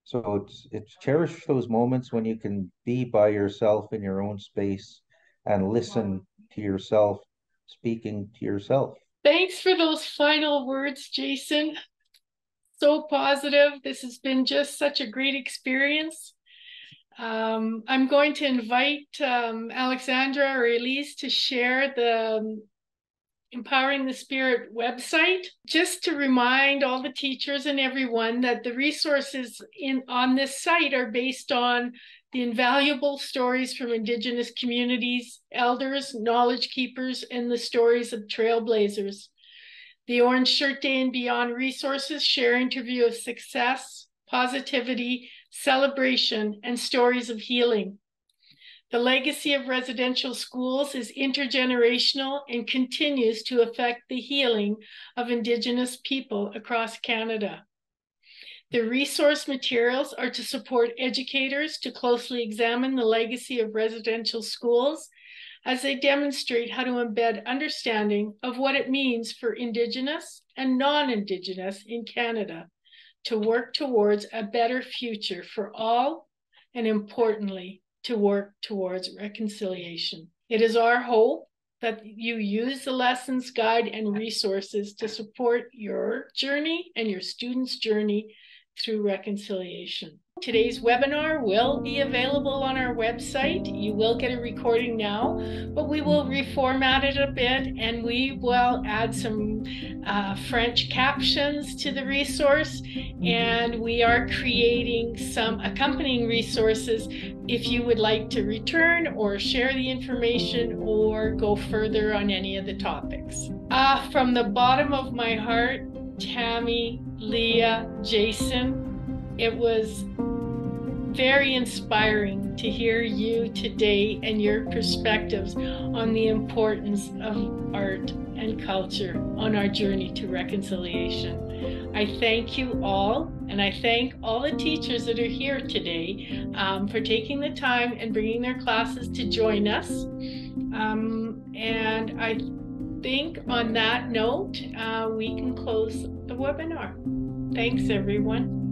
So it's cherish those moments when you can be by yourself in your own space and listen to yourself, speaking to yourself. Thanks for those final words, Jason. So positive. This has been just such a great experience. I'm going to invite Alexandra or Elise to share the Empowering the Spirit website, just to remind all the teachers and everyone that the resources on this site are based on the invaluable stories from Indigenous communities, elders, knowledge keepers, and the stories of trailblazers. The Orange Shirt Day and Beyond resources share interview of success, positivity, celebration, and stories of healing. The legacy of residential schools is intergenerational and continues to affect the healing of Indigenous people across Canada. The resource materials are to support educators to closely examine the legacy of residential schools as they demonstrate how to embed understanding of what it means for Indigenous and non-Indigenous in Canada to work towards a better future for all, and importantly, to work towards reconciliation. It is our hope that you use the lessons, guide, and resources to support your journey and your students' journey through reconciliation. Today's webinar will be available on our website. You will get a recording now, but we will reformat it a bit, and we will add some French captions to the resource, and we are creating some accompanying resources if you would like to return or share the information or go further on any of the topics. From the bottom of my heart, Tammy, Leah, Jason, it was very inspiring to hear you today and your perspectives on the importance of art and culture on our journey to reconciliation. I thank you all, and I thank all the teachers that are here today for taking the time and bringing their classes to join us. And I think on that note, we can close the webinar. Thanks, everyone.